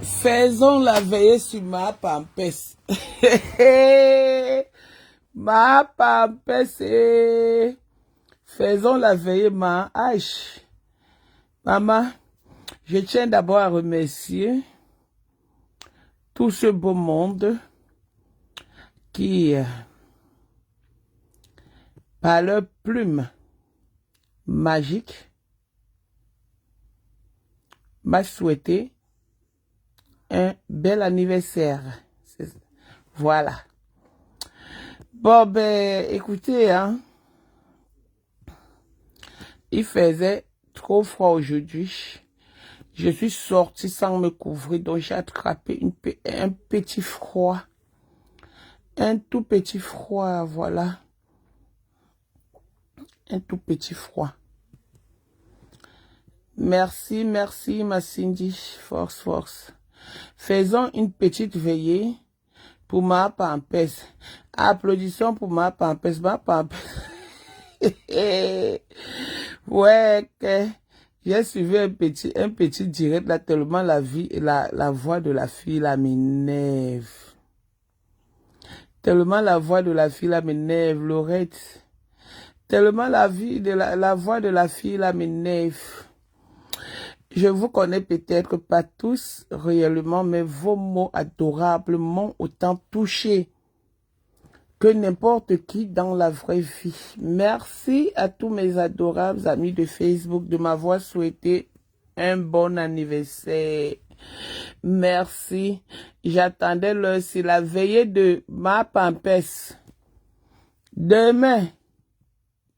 Faisons la veillée sur ma pampesse. Ma pampesse. Faisons la veillée, ma. Aïe. Maman, je tiens d'abord à remercier tout ce beau monde qui, par leur plume magique, m'a souhaité un bel anniversaire. Voilà. Bon, ben, écoutez, hein, il faisait trop froid aujourd'hui. Je suis sortie sans me couvrir, donc j'ai attrapé un petit froid. Un tout petit froid, voilà. Un tout petit froid. Merci, merci, ma Cindy. Force, force. Faisons une petite veillée pour ma pampesse. Applaudissons pour ma pampesse. Ma pampesse. Ouais, que j'ai suivi un petit direct là, tellement la voix de la fille là m'énerve. Tellement la voix de la fille là m'énerve, Laurette. Tellement la voix de la fille là m'énerve. Je vous connais peut-être pas tous réellement, mais vos mots adorables m'ont autant touché que n'importe qui dans la vraie vie. Merci à tous mes adorables amis de Facebook de m'avoir souhaité un bon anniversaire. Merci. J'attendais c'est la veillée de ma pampesse. Demain,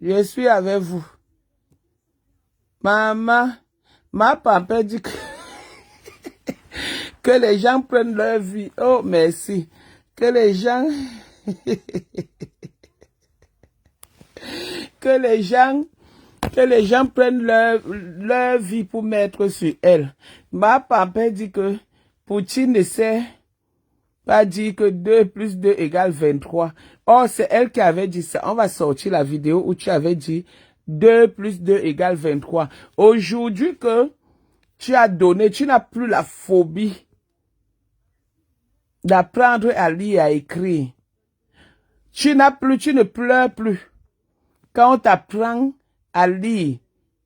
je suis avec vous. Maman, ma pampesse dit que les gens prennent leur vie. Oh, merci. Que les gens... que les gens prennent leur vie pour mettre sur elle. Ma pampette dit que Poutine ne sait pas dire que 2 plus 2 égale 23. Oh, c'est elle qui avait dit ça. On va sortir la vidéo où tu avais dit 2 plus 2 égale 23. Aujourd'hui que tu as donné, tu n'as plus la phobie d'apprendre à lire et à écrire. Tu ne pleures plus. Quand on t'apprend à lire,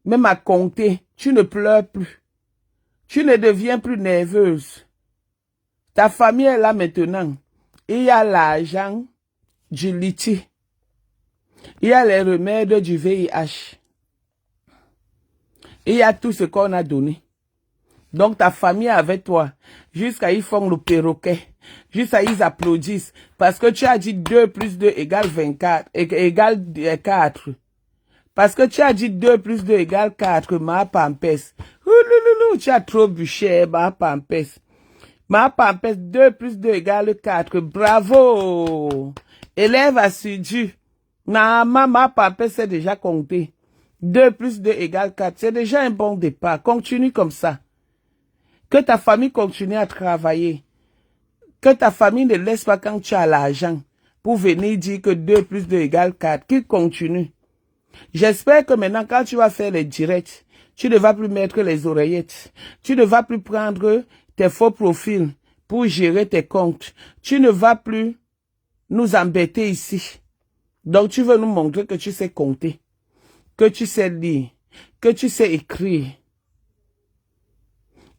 même à compter, tu ne pleures plus. Tu ne deviens plus nerveuse. Ta famille est là maintenant. Il y a l'argent du lithium. Il y a les remèdes du VIH. Il y a tout ce qu'on a donné. Donc ta famille est avec toi. Jusqu'à ils font le perroquet. Jusqu'à ils applaudissent. Parce que tu as dit 2 plus 2 égale 24. Égale 4. Parce que tu as dit 2 plus 2 égale 4. Ma pampesse. Tu as trop bûché, ma pampesse. Ma pampesse, 2 plus 2 égale 4. Bravo. Élève assidu. Ma pampesse c'est déjà compté. 2 plus 2 égale 4. C'est déjà un bon départ. Continue comme ça. Que ta famille continue à travailler. Que ta famille ne laisse pas quand tu as l'argent pour venir dire que 2 plus 2 égale 4. Qu'il continue. J'espère que maintenant, quand tu vas faire les directs, tu ne vas plus mettre les oreillettes. Tu ne vas plus prendre tes faux profils pour gérer tes comptes. Tu ne vas plus nous embêter ici. Donc, tu veux nous montrer que tu sais compter, que tu sais lire, que tu sais écrire.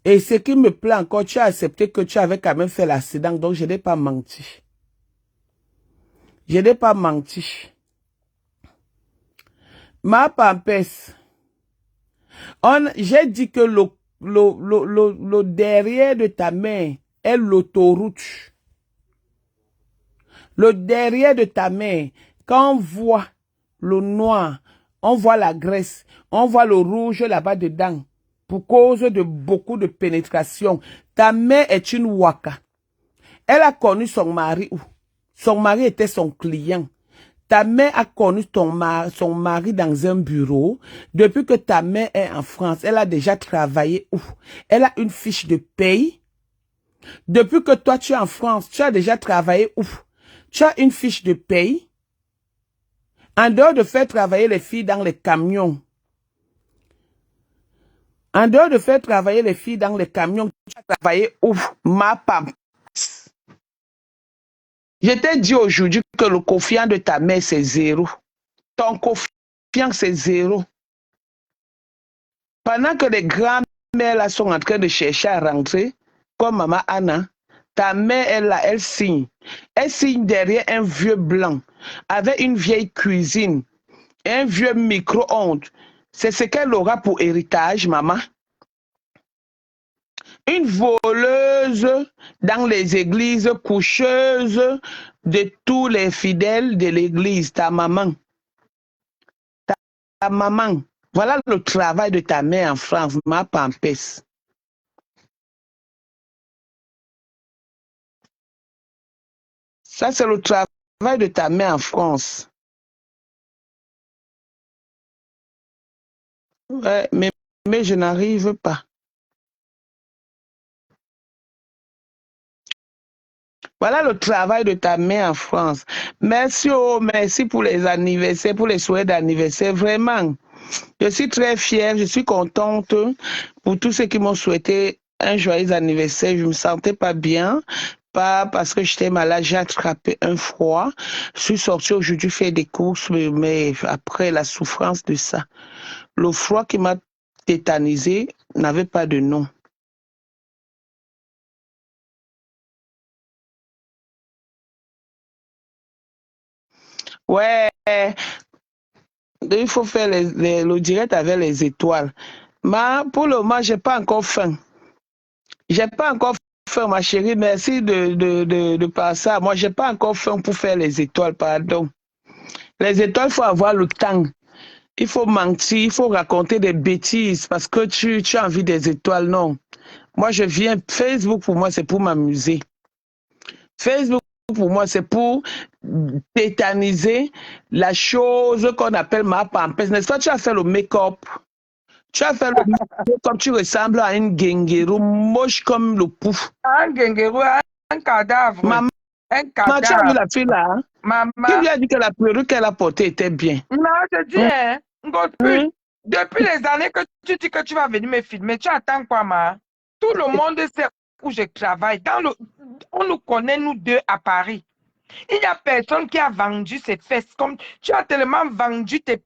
Et ce qui me plaît encore, tu as accepté que tu avais quand même fait l'accident, donc je n'ai pas menti. Je n'ai pas menti. Ma pampesse, j'ai dit que le derrière de ta main est l'autoroute. Le derrière de ta main, quand on voit le noir, on voit la graisse, on voit le rouge là-bas dedans, pour cause de beaucoup de pénétration. Ta main est une waka. Elle a connu son mari où? Son mari était son client. Ta mère a connu son mari dans un bureau. Depuis que ta mère est en France, elle a déjà travaillé où? Elle a une fiche de paye. Depuis que toi tu es en France, tu as déjà travaillé où? Tu as une fiche de paye. En dehors de faire travailler les filles dans les camions. En dehors de faire travailler les filles dans les camions, tu as travailler ouf, ma pam. Je t'ai dit aujourd'hui que le confiant de ta mère, c'est 0. Ton confiant, c'est 0. Pendant que les grands-mères là sont en train de chercher à rentrer, comme maman Anna, ta mère, elle, là, elle signe. Elle signe derrière un vieux blanc, avec une vieille cuisine, un vieux micro-ondes. C'est ce qu'elle aura pour héritage, maman. Une voleuse dans les églises, coucheuse de tous les fidèles de l'église, ta maman. Ta maman. Voilà le travail de ta mère en France, ma pampesse. Ça, c'est le travail de ta mère en France. Ouais, mais je n'arrive pas. Voilà le travail de ta mère en France. Merci, oh, merci pour les anniversaires, pour les souhaits d'anniversaire. Vraiment, je suis très fière, je suis contente pour tous ceux qui m'ont souhaité un joyeux anniversaire. Je ne me sentais pas bien, pas parce que j'étais malade, j'ai attrapé un froid. Je suis sortie aujourd'hui faire des courses, mais après la souffrance de ça, le froid qui m'a tétanisé n'avait pas de nom. Ouais, il faut faire le direct avec les étoiles. Mais pour le moment, je n'ai pas encore faim. J'ai pas encore faim, ma chérie. Merci de passer à moi. J'ai pas encore faim pour faire les étoiles, pardon. Les étoiles, il faut avoir le temps. Il faut mentir, il faut raconter des bêtises parce que tu as envie des étoiles. Non. Moi, je viens. Facebook, pour moi, c'est pour m'amuser. Facebook, pour moi, c'est pour tétaniser la chose qu'on appelle ma pampesse. N'est-ce pas? Tu as fait le make-up. Tu as fait le make-up comme tu ressembles à une guinguerou moche comme le pouf. Un guinguerou, un cadavre. Maman, Un tu as vu cadavre. la fille là? Hein? Qui Maman. lui a dit que la perruque qu'elle a portée était bien? Non, je dis, hein, depuis les années que tu dis que tu vas venir me filmer, tu attends quoi, ma? Tout le monde sait où je travaille. On nous connaît, nous deux, à Paris. Il n'y a personne qui a vendu ses fesses. Comme tu as tellement vendu tu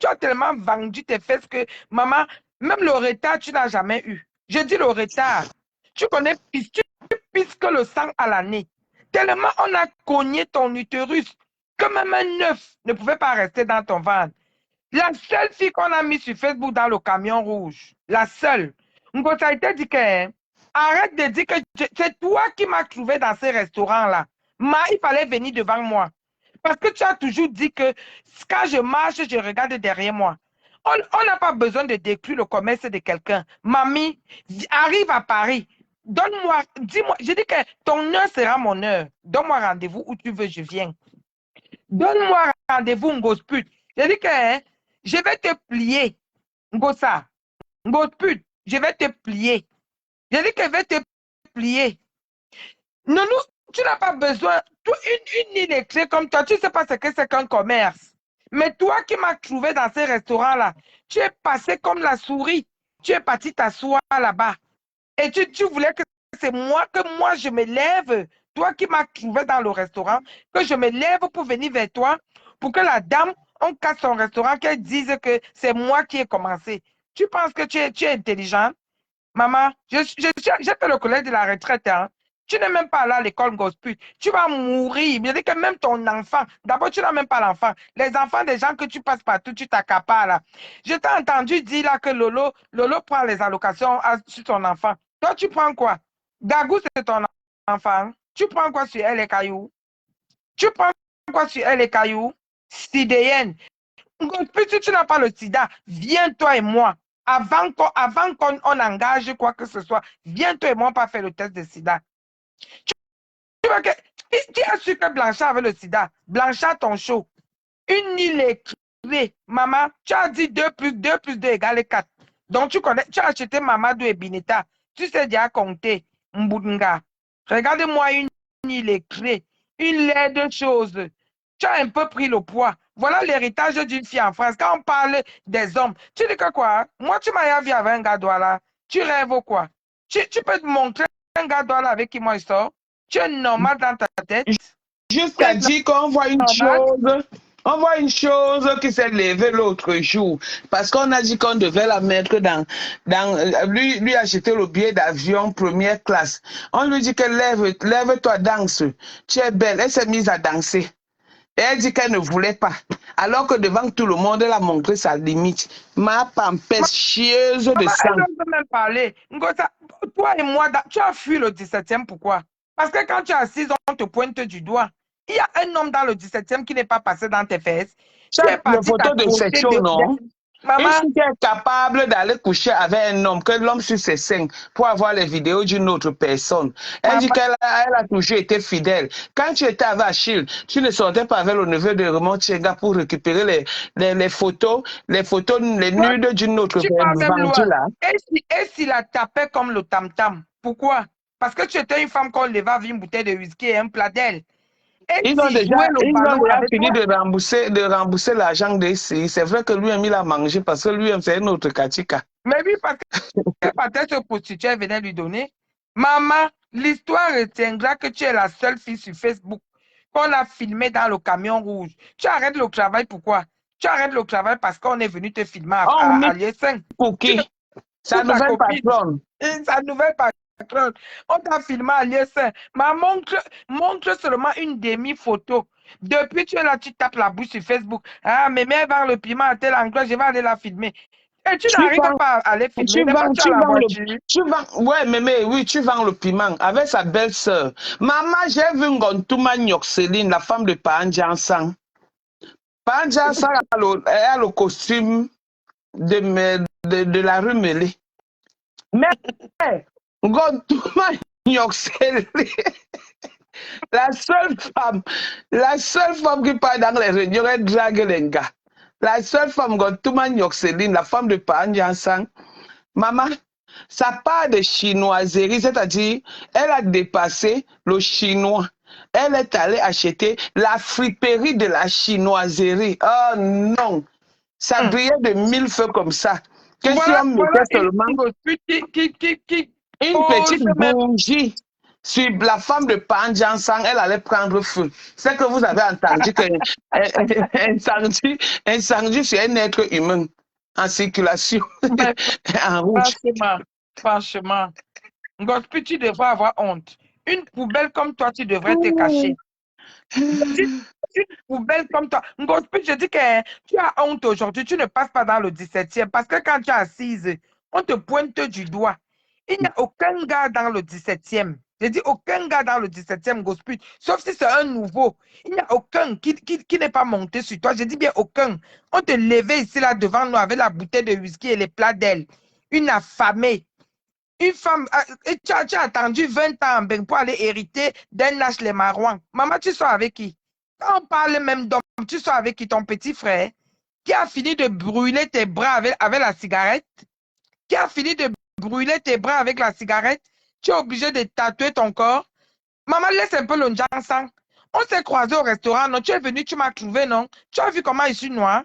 as tellement vendu tes fesses que, maman, même le retard, tu n'as jamais eu. Je dis le retard. Tu connais, tu pisses que le sang à l'année. Tellement on a cogné ton utérus que même un neuf ne pouvait pas rester dans ton ventre. La seule fille qu'on a mise sur Facebook dans le camion rouge, la seule. Ça a été dit que, hein, arrête de dire que c'est toi qui m'as trouvé dans ces restaurants-là. Il fallait venir devant moi. Parce que tu as toujours dit que quand je marche, je regarde derrière moi. On n'a pas besoin de détruire le commerce de quelqu'un. Mamie, arrive à Paris. Donne-moi, dis-moi, je dis que ton heure sera mon heure. Donne-moi rendez-vous où tu veux, je viens. Donne-moi rendez-vous, Ngosput. Je dis que hein, je vais te plier. Ngosa, Ngosput, je vais te plier. Je dis que je vais te plier. Non, tu n'as pas besoin. Une illettrée comme toi, tu ne sais pas ce que c'est qu'un commerce. Mais toi qui m'as trouvé dans ces restaurants-là, tu es passé comme la souris. Tu es parti t'asseoir là-bas. Et tu voulais que c'est moi, je me lève. Toi qui m'as trouvé dans le restaurant, que je me lève pour venir vers toi, pour que la dame, on casse son restaurant, qu'elle dise que c'est moi qui ai commencé. Tu penses que tu es intelligente? Maman, j'ai fait le collège de la retraite. Hein. Tu n'es même pas allé à l'école gospel. Tu vas mourir. Je dis que même ton enfant, d'abord, tu n'as même pas l'enfant. Les enfants des gens que tu passes partout, tu t'accapares là. Je t'ai entendu dire là que Lolo prend les allocations sur son enfant. Toi, tu prends quoi? Gagou, c'est ton enfant. Tu prends quoi sur elle les cailloux? Tu prends quoi sur elle les cailloux? Sidéenne. Si tu n'as pas le sida, viens toi et moi. Avant qu'on engage quoi que ce soit, viens toi et moi pas faire le test de sida. Qui a su que Blanchard avait le sida? Blanchard, ton show. Une île écrivée. Maman, tu as dit 2 plus 2 plus 2 égale 4. Donc tu connais, tu as acheté Mamadou et Bineta. Tu sais déjà compter. Mbunga. Regarde-moi une île écrivée. Une laide chose. Tu as un peu pris le poids. Voilà l'héritage d'une fille en France. Quand on parle des hommes, tu dis que quoi? Moi, tu m'as vu avec un gars là. Tu rêves quoi? Tu peux te montrer un gars là avec qui moi il sort. Tu es normal dans ta tête. Jusqu'à dire qu'on voit une chose. On voit une chose qui s'est levée l'autre jour. Parce qu'on a dit qu'on devait la mettre dans lui acheter le billet d'avion première classe. On lui dit que lève-toi, danse. Tu es belle. Elle s'est mise à danser. Et elle dit qu'elle ne voulait pas. Alors que devant tout le monde, elle a montré sa limite. Ma pampesse chieuse de sang. Elle ne peut même parler. Toi et moi, tu as fui le 17e, pourquoi? Parce que quand tu es assise, on te pointe du doigt. Il y a un homme dans le 17e qui n'est pas passé dans tes fesses. Tu as une photo de section, non? Maman, une fille qui est capable d'aller coucher avec un homme, que l'homme sur ses seins, pour avoir les vidéos d'une autre personne. Elle dit qu'elle a toujours été fidèle. Quand tu étais avec Achille, tu ne sortais pas avec le neveu de Raymond Tchenga pour récupérer les photos, les nudes d'une autre vendue là. Et s'il a tapé comme le tam-tam? Pourquoi? Parce que tu étais une femme qu'on levait avec une bouteille de whisky et un plat d'aile. Ils ont déjà fini de rembourser l'argent d'ici. C'est vrai que lui-même, il a mangé parce que lui-même, c'est une autre katika. Mais oui, parce que peut-être ce prostituée venait lui donner. Maman, l'histoire retiendra que tu es la seule fille sur Facebook qu'on a filmée dans le camion rouge. Tu arrêtes le travail, pourquoi? Tu arrêtes le travail parce qu'on est venu te filmer à l'IE5. Pour qui? Sa nouvelle patronne. Sa nouvelle patronne. On t'a filmé à l'IE5. Montre seulement une demi-photo. Depuis tu es là, tu tapes la bouche sur Facebook. Ah, mais mets vers le piment à tel endroit, je vais aller la filmer. Et tu n'arrives pas à aller filmer. Tu vends le piment avec sa belle-sœur. Maman, j'ai vu Ngontuma Nyokseline, la femme de Panjansang. Panjansang a le costume de la rue Mélé. Mais Ngontuma Nyokseline, la seule femme qui parle dans les réunions, elle drague les gars. La seule femme, Ngontuma Nyokseline, la femme de Panjansang. Maman, ça part de chinoiserie, c'est-à-dire, elle a dépassé le chinois. Elle est allée acheter la friperie de la chinoiserie. Oh non, ça brillait de 1000 feux comme ça. Que si on mettait seulement une petite bougie sur la femme de Panjansang, elle allait prendre feu. C'est que vous avez entendu qu'un incendie, c'est un être humain en circulation, en rouge. Franchement, Ngospi, tu devrais avoir honte. Une poubelle comme toi, tu devrais te cacher. Une poubelle comme toi. Ngospi, je dis que tu as honte aujourd'hui, tu ne passes pas dans le 17e parce que quand tu es assise, on te pointe du doigt. Il n'y a aucun gars dans le 17e. Je dis aucun gars dans le 17e, Ngospi, sauf si c'est un nouveau. Il n'y a aucun qui n'est pas monté sur toi. Je dis bien aucun. On te levait ici, là, devant nous, avec la bouteille de whisky et les plats d'ailes. Une affamée. Une femme, tu as attendu 20 ans pour aller hériter d'un Nash les Marouans. Maman, tu sors avec qui? Quand on parle même d'homme, tu sors avec qui? Ton petit frère, qui a fini de brûler tes bras avec la cigarette? Qui a fini de brûler tes bras avec la cigarette? Tu es obligé de tatouer ton corps? Maman, laisse un peu le Njansang. On s'est croisés au restaurant, non? Tu es venu, tu m'as trouvé, non? Tu as vu comment je suis noire?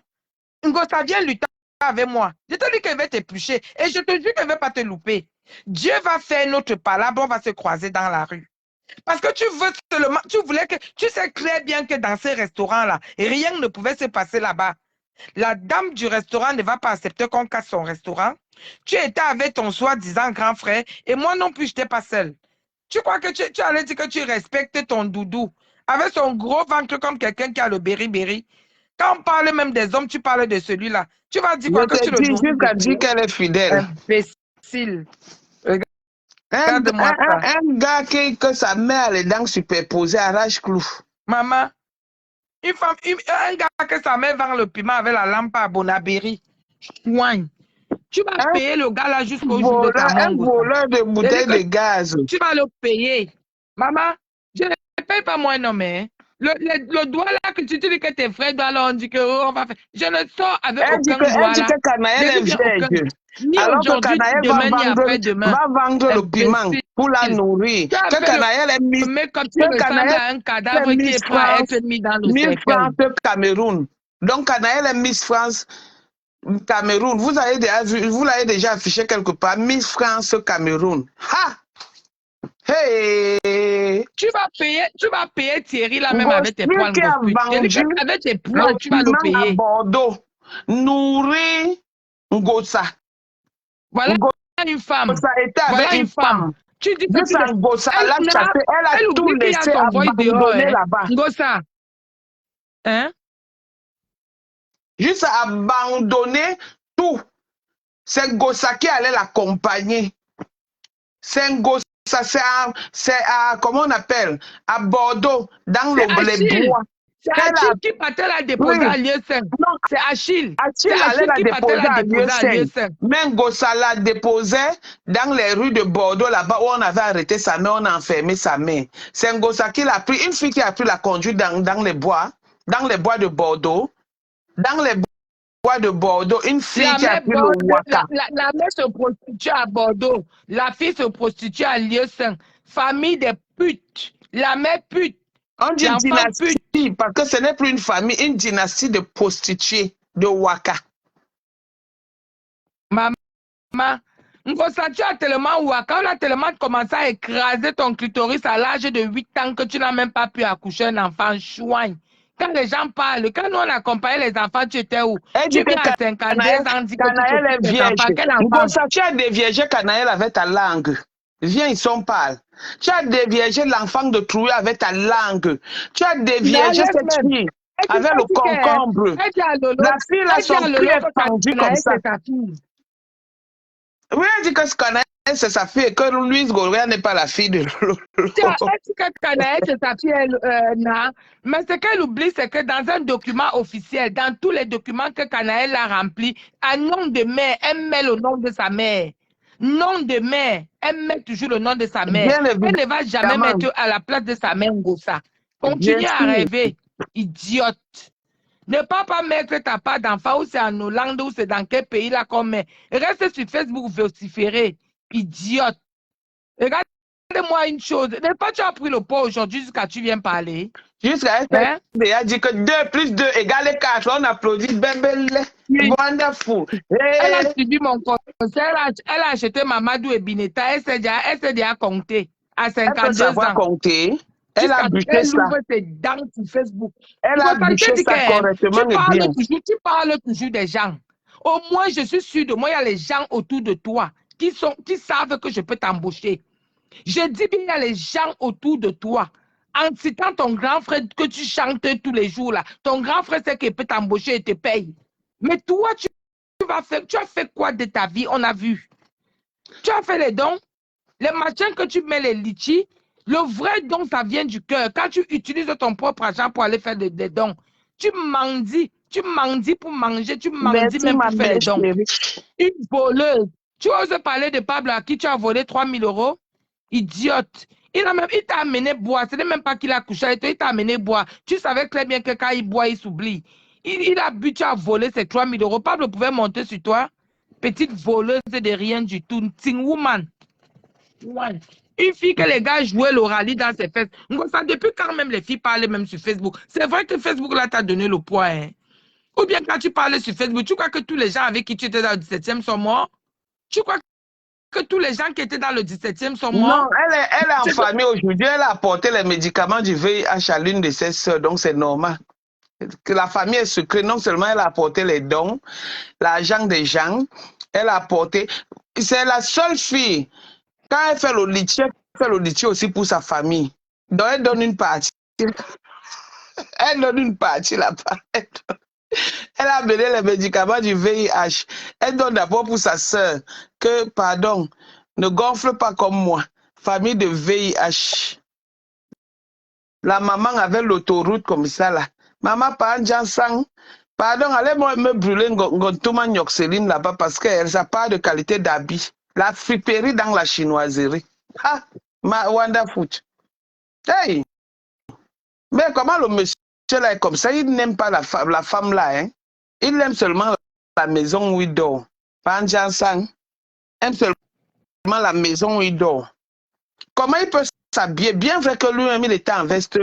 Ngo, ça vient lutter avec moi. Je te dis qu'elle va t'éplucher et je te dis qu'elle ne va pas te louper. Dieu va faire notre palabre, on va se croiser dans la rue. Parce que tu veux seulement, tu sais très bien que dans ces restaurants-là, rien ne pouvait se passer là-bas. La dame du restaurant ne va pas accepter qu'on casse son restaurant. Tu étais avec ton soi-disant grand frère et moi non plus, je n'étais pas seule. Tu crois que tu allais dire que tu respectes ton doudou avec son gros ventre comme quelqu'un qui a le berry-berry. Quand on parle même des hommes, tu parles de celui-là. Tu vas dire quoi que tu le dis? Jusqu'à dire qu'elle est fidèle. Imbécile. Un gars que sa mère les dents superposées arrache clou. Maman, un gars que sa mère vend le piment avec la lampe à Bonabéry. Soigne. Tu vas payer le gars là jusqu'au jour de ta mort. Un voleur de bouteilles de gaz. Tu vas le payer. Maman, je ne paye pas moi non mais. Le doigt là que tu dis que tes frères doivent là, on dit que on va faire. Je ne sors avec aucun doigt là. Elle dit que Canaël est vieille. Alors que Canaël va vendre le piment pour la nourrir. Que Canaël est Miss. Mais comme tu ressembles à un cadavre qui est prêt à être mis dans le cercueil. Miss France Cameroun. Donc Canaël est Miss France. Cameroun, vous l'avez déjà affiché quelque part, Miss France Cameroun. Ha! Hey! Tu vas payer Thierry là même avec tes Celui poils qui a gospel. Thierry, vendu avec tes le poils, tu vas le piment à payer. Bordeaux, Nourri Ngosa. Voilà une femme. Ngosa était avec Voilà une une femme. femme. Tu dis que Juste à Ngosa, elle a chassé, elle a tout oublie qu'il y a laissé son voice dehors. abandonner Hein. là-bas. Ngosa. Hein? Juste à abandonner tout. C'est Ngosa qui allait l'accompagner. C'est Ngosa, c'est à, comment on appelle, à Bordeaux, dans les bois. C'est Achille qui partait la déposer à lieu 5. C'est Achille. Achille allait la déposer à lieu 5. Même Ngosa la déposait dans les rues de Bordeaux, là-bas où on avait arrêté sa mère, on a enfermé sa mère. C'est Ngosa qui l'a pris, une fille qui a pris la conduite dans les bois de Bordeaux. Dans les bois de Bordeaux, une fille qui a pris le Waka. La mère se prostitue à Bordeaux. La fille se prostitue à lieu 5. Famille des putes. La mère pute. On dit dynastie, parce que ce n'est plus une famille, une dynastie de prostituées de Waka. Maman, Ngosa, tu as tellement Waka, on a tellement commencé à écraser ton clitoris à l'âge de 8 ans que tu n'as même pas pu accoucher un enfant chouin. Quand les gens parlent, quand nous on accompagnait les enfants, tu étais où? Tu viens à 52 ans, dis que Canaël est vierge. Quel enfant? Ngosa, tu as déviergé Canaël avec ta langue. Viens, ils sont pâles. Tu as déviergé l'enfant de Troué avec ta langue. Tu as déviergé cette fille avec le concombre. La fille là, son pied est pendu comme ça. Oui, elle dit que Canaël, c'est sa fille et que Louise Gaulois n'est pas la fille de Lolo. Elle dit que Canaël, c'est sa fille, non. Mais ce qu'elle oublie, c'est que dans un document officiel, dans tous les documents que Canaël a remplis, à nom de mère, elle met le nom de sa mère. Nom de mère, elle met toujours le nom de sa mère. Elle ne va jamais mettre à la place de sa mère Ngosa. Continue à rêver, idiote. Ne pas mettre ta part d'enfant, ou c'est en Hollande, ou c'est dans quel pays là qu'on met. Reste sur Facebook vociférer, idiote. Regarde-moi une chose. Ne pas tu as pris le poids aujourd'hui jusqu'à tu viens parler. Jusqu'à elle a dit que 2 plus 2 égale 4. On applaudit. Bembele. Wonderful. Elle a suivi mon conseil. Elle a acheté Mamadou et Bineta. Elle s'est déjà compté à 52 ans. Compter. Elle a buté ça. Elle ouvre ses dents sur Facebook. Elle a buté ça correctement et bien. Tu parles toujours des gens. Au moins, je suis sûre de moi, il y a les gens autour de toi qui savent que je peux t'embaucher. Je dis bien, il y a les gens autour de toi. En citant ton grand frère que tu chantes tous les jours là, ton grand frère c'est qu'il peut t'embaucher et te paye. Mais toi, tu as fait quoi de ta vie? On a vu. Tu as fait les dons, les machins que tu mets les litchis, le vrai don, ça vient du cœur. Quand tu utilises ton propre argent pour aller faire des dons, tu mendis pour manger, tu mendis même pour faire les dons. Une voleuse. Tu oses parler de Pablo à qui tu as volé 3 000 €? Idiote. Il t'a amené boire. Ce n'est même pas qu'il a couché avec toi, il t'a amené boire. Tu savais très bien que quand il boit, il s'oublie. Il a bu, tu as volé ces 3 000 €. Pablo pouvait monter sur toi. Petite voleuse de rien du tout. Ting woman. Ouais. Une fille que les gars jouaient le rallye dans ses fesses. Depuis quand même les filles parlent même sur Facebook. C'est vrai que Facebook là t'a donné le poids. Hein? Ou bien quand tu parlais sur Facebook, tu crois que tous les gens avec qui tu étais dans le 17e sont morts? Tu crois que tous les gens qui étaient dans le 17e sont morts? Non, elle est en famille aujourd'hui. Elle a apporté les médicaments du VIH à l'une de ses sœurs, donc c'est normal. Que la famille est secrète. Non seulement elle a apporté les dons, l'argent des gens, elle a apporté. C'est la seule fille. Quand elle fait le litchi aussi pour sa famille. Donc elle donne une partie. Elle donne une partie là-bas. Elle a amené les médicaments du VIH. Elle donne d'abord pour sa sœur que, pardon, ne gonfle pas comme moi. Famille de VIH. La maman avait l'autoroute comme ça là. Maman pas sang. Pardon, allez me brûler Ngontuma Nyoxeline là-bas parce qu'elle n'a pas de qualité d'habit. La friperie dans la chinoiserie. Ah, ma wonderful. Hey! Mais comment le monsieur là est comme ça? Il n'aime pas la femme là, hein? Il aime seulement la maison où il dort. Panjan Sang aime seulement la maison où il dort. Comment il peut s'habiller? Bien vrai que lui-même, il était en veste,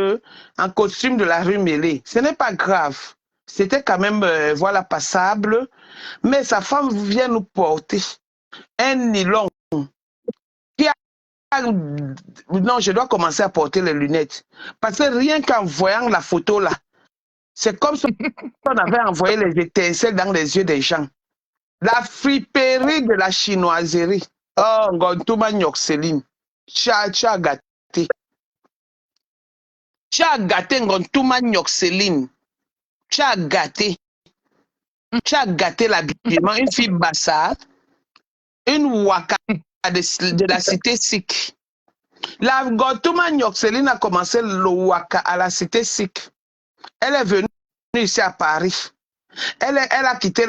en costume de la rue Mêlée. Ce n'est pas grave. C'était quand même, voilà, passable. Mais sa femme vient nous porter un nylon qui a... Non, je dois commencer à porter les lunettes. Parce que rien qu'en voyant la photo là, c'est comme si on avait envoyé les étincelles dans les yeux des gens. La friperie de la chinoiserie. Oh, Ngontuma Nyoxeline. Tu as gâté. Tu as gâté Ngontuma Nyoxeline. Tu as gâté. Tu as gâté l'habillement. Une fille bassa, une waka de la cité sikh. La Ngontuma Nyoxeline a commencé le waka à la cité sikh. Elle est venue ici à Paris. Elle a quitté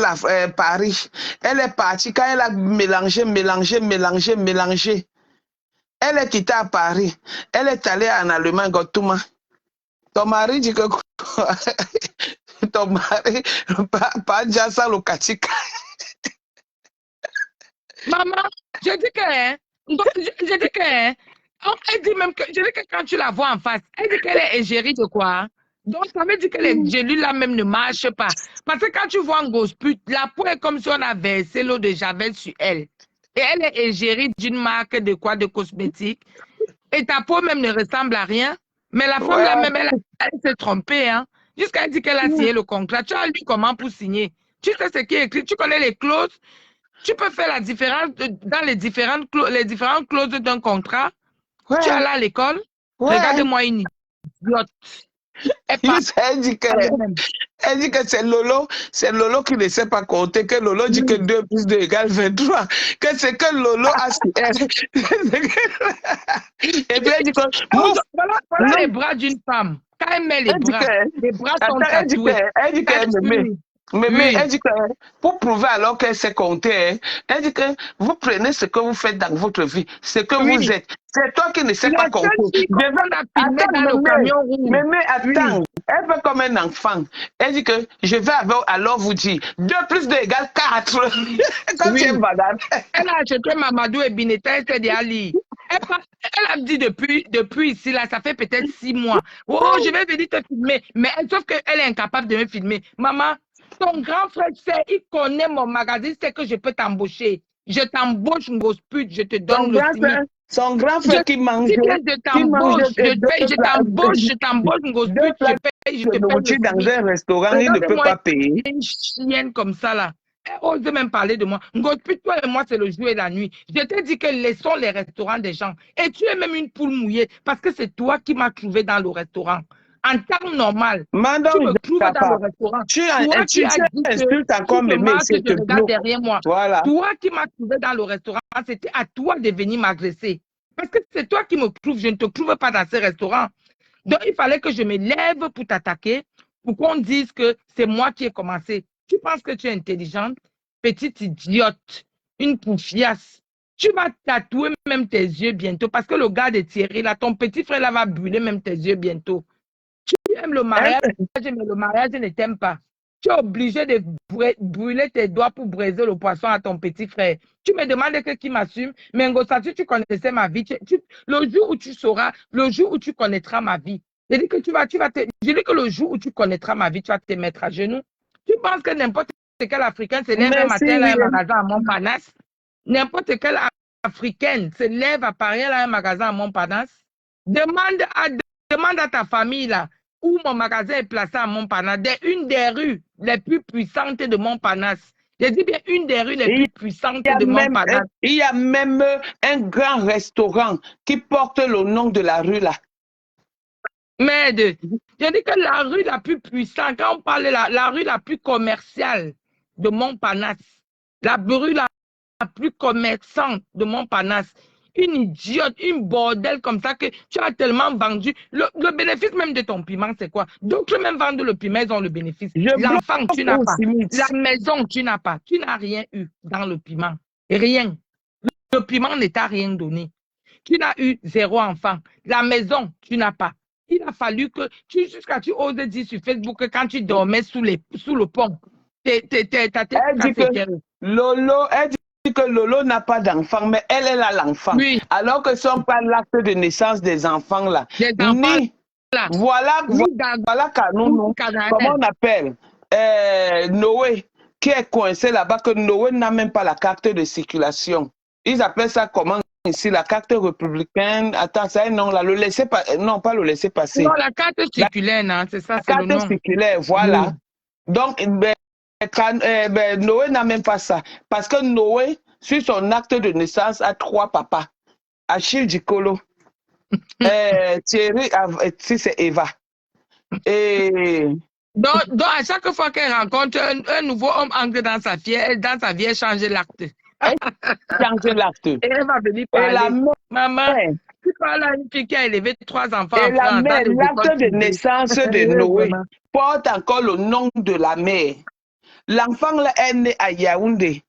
Paris. Elle est partie quand elle a mélangé. Elle est quittée à Paris. Elle est allée en Allemagne, Ngontuma. Ton mari dit que ton mari, pas déjà ça le katika. Maman, je dis que, je dis que, elle dit même que, je dis que quand tu la vois en face, elle dit qu'elle est égérie de quoi? Donc, ça veut dire que les gélules là même ne marchent pas. Parce que quand tu vois un gosse pute, la peau est comme si on a versé l'eau de Javel sur elle. Et elle est égérie d'une marque de quoi? De cosmétiques. Et ta peau même ne ressemble à rien. Mais la femme là même, elle s'est trompée. Hein. Jusqu'à dire qu'elle a signé le contrat. Tu as lu comment pour signer? Tu sais ce qui est écrit? Tu connais les clauses? Tu peux faire la différence dans les différentes clauses d'un contrat. Ouais. Tu es allé à l'école. Ouais. Regarde-moi une idiote. Elle dit que c'est Lolo qui ne sait pas compter, que Lolo dit que 2 plus 2 égale 23, que c'est que Lolo a... Et puis elle dit que... Voilà les bras d'une femme. Quand elle met les bras sont tatoués. Elle dit que... Mais elle dit que pour prouver alors qu'elle sait compter, elle dit que vous prenez ce que vous faites dans votre vie, ce que vous êtes. C'est toi qui ne sais pas compter. Mais attends, elle fait comme un enfant. Elle dit que je vais alors vous dire 2 plus 2 égale 4. Quand tu es malade. Elle a acheté Mamadou et Bineta, elle s'est dit Ali. Elle a dit depuis ici, là, ça fait peut-être 6 mois. Oh, je vais venir te filmer. Mais sauf qu'elle est incapable de me filmer. Maman, ton grand frère sait, il connaît mon magazine, c'est que je peux t'embaucher. Je t'embauche, une grosse pute, je te donne le SMIC. Son grand frère qui mange. Je t'embauche, une grosse pute, je te paye dans un restaurant, il ne peut pas payer. Une chienne comme ça, là. Elle ose même parler de moi. Grosse pute, toi et moi, c'est le jour et la nuit. Je t'ai dit que laissons les restaurants des gens. Et tu es même une poule mouillée parce que c'est toi qui m'as trouvé dans le restaurant. En temps normal, tu me trouves dans le restaurant. Tu insultes encore mes mecs, c'est que regarde derrière moi. Voilà. Toi qui m'as trouvé dans le restaurant, c'était à toi de venir m'agresser. Parce que c'est toi qui me trouves, je ne te trouve pas dans ce restaurant. Donc, il fallait que je me lève pour t'attaquer, pour qu'on dise que c'est moi qui ai commencé. Tu penses que tu es intelligente, petite idiote, une poufiasse. Tu vas tatouer même tes yeux bientôt parce que le gars de Thierry, là, ton petit frère, là, va brûler même tes yeux bientôt. Tu aimes le mariage, mais le mariage ne t'aime pas. Tu es obligé de brûler tes doigts pour briser le poisson à ton petit frère. Tu me demandes qui m'assume, mais Ngosatu, tu connaissais ma vie. Le jour où tu sauras, le jour où tu connaîtras ma vie, je dis que je dis que le jour où tu connaîtras ma vie, tu vas te mettre à genoux. Tu penses que n'importe quel Africain se lève un matin là, un magasin à Montparnasse? N'importe quel Africaine se lève à Paris là, un magasin à Montparnasse? Demande à ta famille là, où mon magasin est placé à Montparnasse, une des rues les plus puissantes de Montparnasse. Je dis bien une des rues les plus puissantes de Montparnasse. Il y a même un grand restaurant qui porte le nom de la rue là. Merde, je dis que la rue la plus puissante, quand on parle de la rue la plus commerciale de Montparnasse, la rue la plus commerçante de Montparnasse, une idiote, une bordel comme ça que tu as tellement vendu. Le bénéfice même de ton piment, c'est quoi? D'autres même vendent le piment, ils ont le bénéfice. L'enfant, tu n'as pas. La maison, tu n'as pas. Tu n'as rien eu dans le piment. Rien. Le piment ne t'a rien donné. Tu n'as eu 0 enfant. La maison, tu n'as pas. Il a fallu que jusqu'à tu oses dire sur Facebook que quand tu dormais sous le pont, ta tête cassée. Lolo, elle dit que Lolo n'a pas d'enfant, mais elle a l'enfant. Oui. Alors que ce n'est pas l'acte de naissance des enfants là. Des enfants là. Voilà Kanounou, comment on appelle? Noé, qui est coincé là-bas, que Noé n'a même pas la carte de circulation. Ils appellent ça comment ici, la carte républicaine. Attends, ça non, là, le laisser pas, non, pas le laisser passer. Non, la carte circulaire, non, c'est ça, c'est le Carte nom. circulaire, voilà. Donc, Noé n'a même pas ça. Parce que Noé, sur son acte de naissance, a 3 papas. Achille Dicolo, Thierry, si c'est Eva. Et Donc, à chaque fois qu'elle rencontre un nouveau homme entré dans sa vie, elle change l'acte. elle change l'acte. Et elle va venir Et la parler. mère, Maman, tu parles à une fille qui a élevé 3 enfants et en la France. mère, Dans les l'acte écoles de privées. naissance de Noé porte encore le nom de la mère. L'enfant là est né à Yaoundé.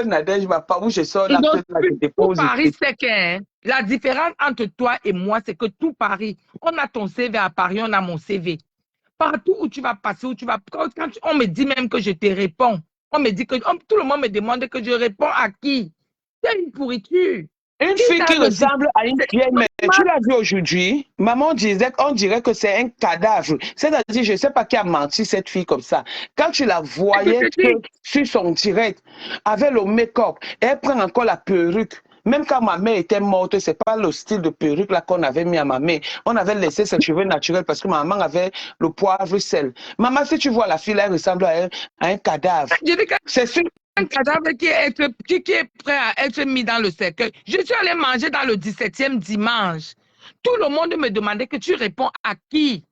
Nadège, je pas où je sors l'acte de la Tout dépose. Paris, c'est que la différence entre toi et moi, c'est que tout Paris, on a ton CV à Paris, on a mon CV. Partout où tu vas passer, où tu vas, on me dit même que je te réponds. On me dit que tout le monde me demande que je réponds à qui? C'est une pourriture. Une fille qui ressemble à une vieille mère. Tu l'as vu aujourd'hui? Maman disait qu'on dirait que c'est un cadavre. C'est-à-dire, je ne sais pas qui a menti cette fille comme ça. Quand tu la voyais sur son direct, avec le make-up, elle prend encore la perruque. Même quand ma mère était morte, c'est pas le style de perruque là qu'on avait mis à ma mère. On avait laissé ses cheveux naturels parce que maman avait le poivre sel. Maman, si tu vois la fille, elle ressemble à un cadavre. C'est sûr. Un cadavre qui est prêt à être mis dans le cercueil. Je suis allée manger dans le 17e dimanche. Tout le monde me demandait que tu réponds à qui?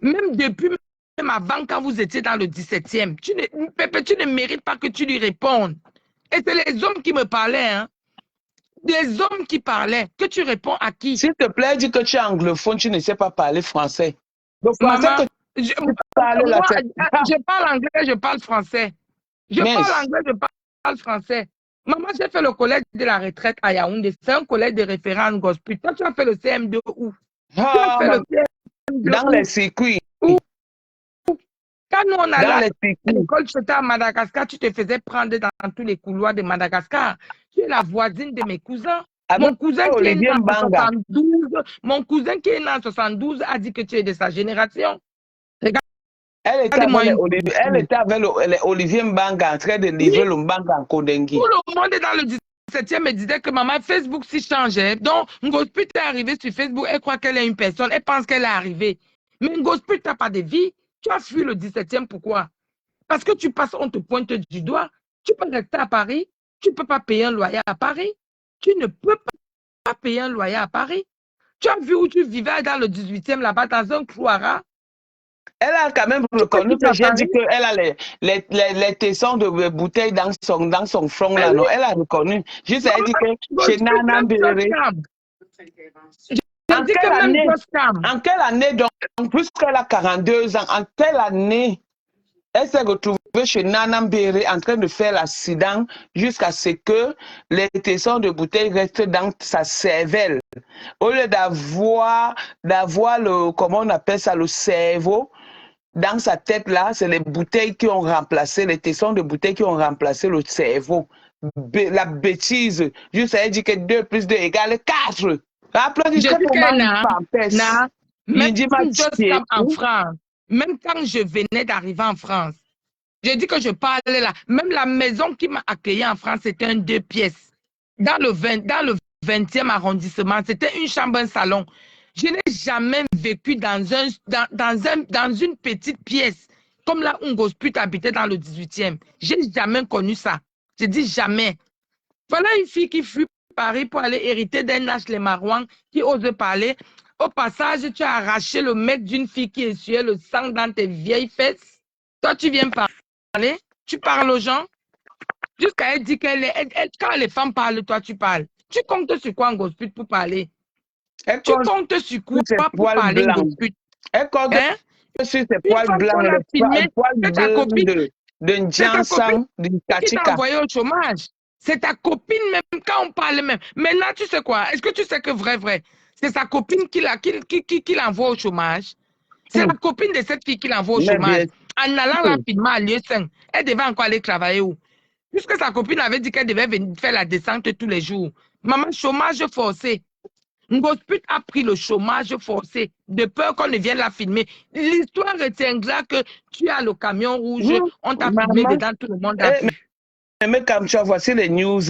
Même depuis, même avant, quand vous étiez dans le 17e. Pépé, tu ne mérites pas que tu lui répondes. Et c'est les hommes qui me parlaient, hein. Des hommes qui parlaient. Que tu réponds à qui? S'il te plaît, dis que tu es anglophone, tu ne sais pas parler français. Le français Maman, que tu parles là, je parle anglais, je parle français. Je parle anglais, je parle français. Maman, j'ai fait le collège de la retraite à Yaoundé. C'est un collège de référents en gospel. Toi, tu as fait le CM2 où? Tu as fait le CM2 dans les circuits. Quand nous, on allait à l'école, tu étais à Madagascar, tu te faisais prendre dans tous les couloirs de Madagascar. Tu es la voisine de mes cousins. Mon cousin qui est né en 72, mon cousin qui est né en 72 a dit que tu es de sa génération. Regarde. Elle était avec Olivier Mbanga en train de livrer le Mbanga en Kodengi. Tout le monde est dans le 17e me disait que maman, Facebook s'y changeait. Donc, Ngosput est arrivée sur Facebook, elle croit qu'elle est une personne, elle pense qu'elle est arrivée. Mais Ngosput n'a pas de vie. Tu as fui le 17e, pourquoi? Parce que tu passes, on te pointe du doigt. Tu peux rester à Paris, tu ne peux pas payer un loyer à Paris. Tu ne peux pas payer un loyer à Paris. Tu as vu où tu vivais dans le 18e, là-bas, dans un couloir. Elle a quand même reconnu que j'ai dit qu'elle a les tessons de bouteilles dans son front là, non? Elle a reconnu. Juste elle dit que chez Nana Béré. En quelle année donc, puisqu'elle a 42 ans, en quelle année elle s'est retrouvée chez Nana Béré en train de faire l'accident jusqu'à ce que les tessons de bouteilles restent dans sa cervelle? Au lieu d'avoir le, comment on appelle ça, le cerveau, dans sa tête là, c'est les bouteilles qui ont remplacé, les tessons de bouteilles qui ont remplacé le cerveau. La bêtise. Juste elle dit que 2 plus 2 égale 4. Applaudissez pour moi. Même en France, même quand je venais d'arriver en France, j'ai dit que je parlais là. Même la maison qui m'a accueilli en France, c'était un 2 pièces. Dans le 20e arrondissement, c'était une chambre, un salon. Je n'ai jamais vécu dans une petite pièce, comme là où Ngosput habitait dans le 18e. Je n'ai jamais connu ça. Je dis jamais. Voilà une fille qui fuit Paris pour aller hériter d'un H. Les Marouans qui ose parler. Au passage, tu as arraché le mec d'une fille qui essuyait le sang dans tes vieilles fesses. Toi, tu viens parler, tu parles aux gens. Jusqu'à elle dit quand les femmes parlent, toi, tu parles. Tu comptes sur quoi, Ngosput, pour parler? Tu comptes sur quoi pour parler, Ngosput? Elle compte sur ses poils blancs, les poils bleus de Njansan, de Kachika. Qui t'a envoyé au chômage. C'est ta copine même, quand on parle même. Maintenant, tu sais quoi? Est-ce que tu sais que vrai, c'est sa copine qui l'envoie au chômage? C'est la copine de cette fille qui l'envoie au chômage. En allant rapidement à lieu 5, elle devait encore aller travailler où? Puisque sa copine avait dit qu'elle devait venir faire la descente tous les jours. Maman, chômage forcé. Ngosput a pris le chômage forcé de peur qu'on ne vienne la filmer. L'histoire retiendra que tu as le camion rouge, on t'a filmé Maman, dedans, tout le monde a vu. mais comme tu vois, voici les news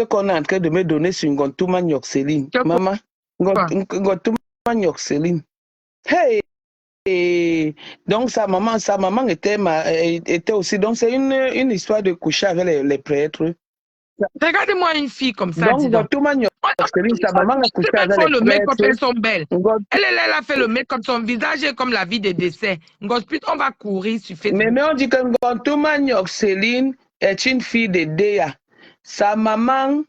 qu'on est en train de me donner sur Ngontuma Nyoxeline. Maman, Ngontuma Nyoxeline. Hey! Et donc sa maman était aussi, donc c'est une histoire de coucher avec les prêtres. Regardez-moi une fille comme ça, dis Donc, donc. sa maman a couché avec Faut les le mettre comme prêtres. elles sont belles. Elle a fait le make comme son visage est comme la vie de décès. Ngosput, on va courir sur Facebook. Mais on dit que Ngontuma Nyoxeline est une fille de Déa. Sa maman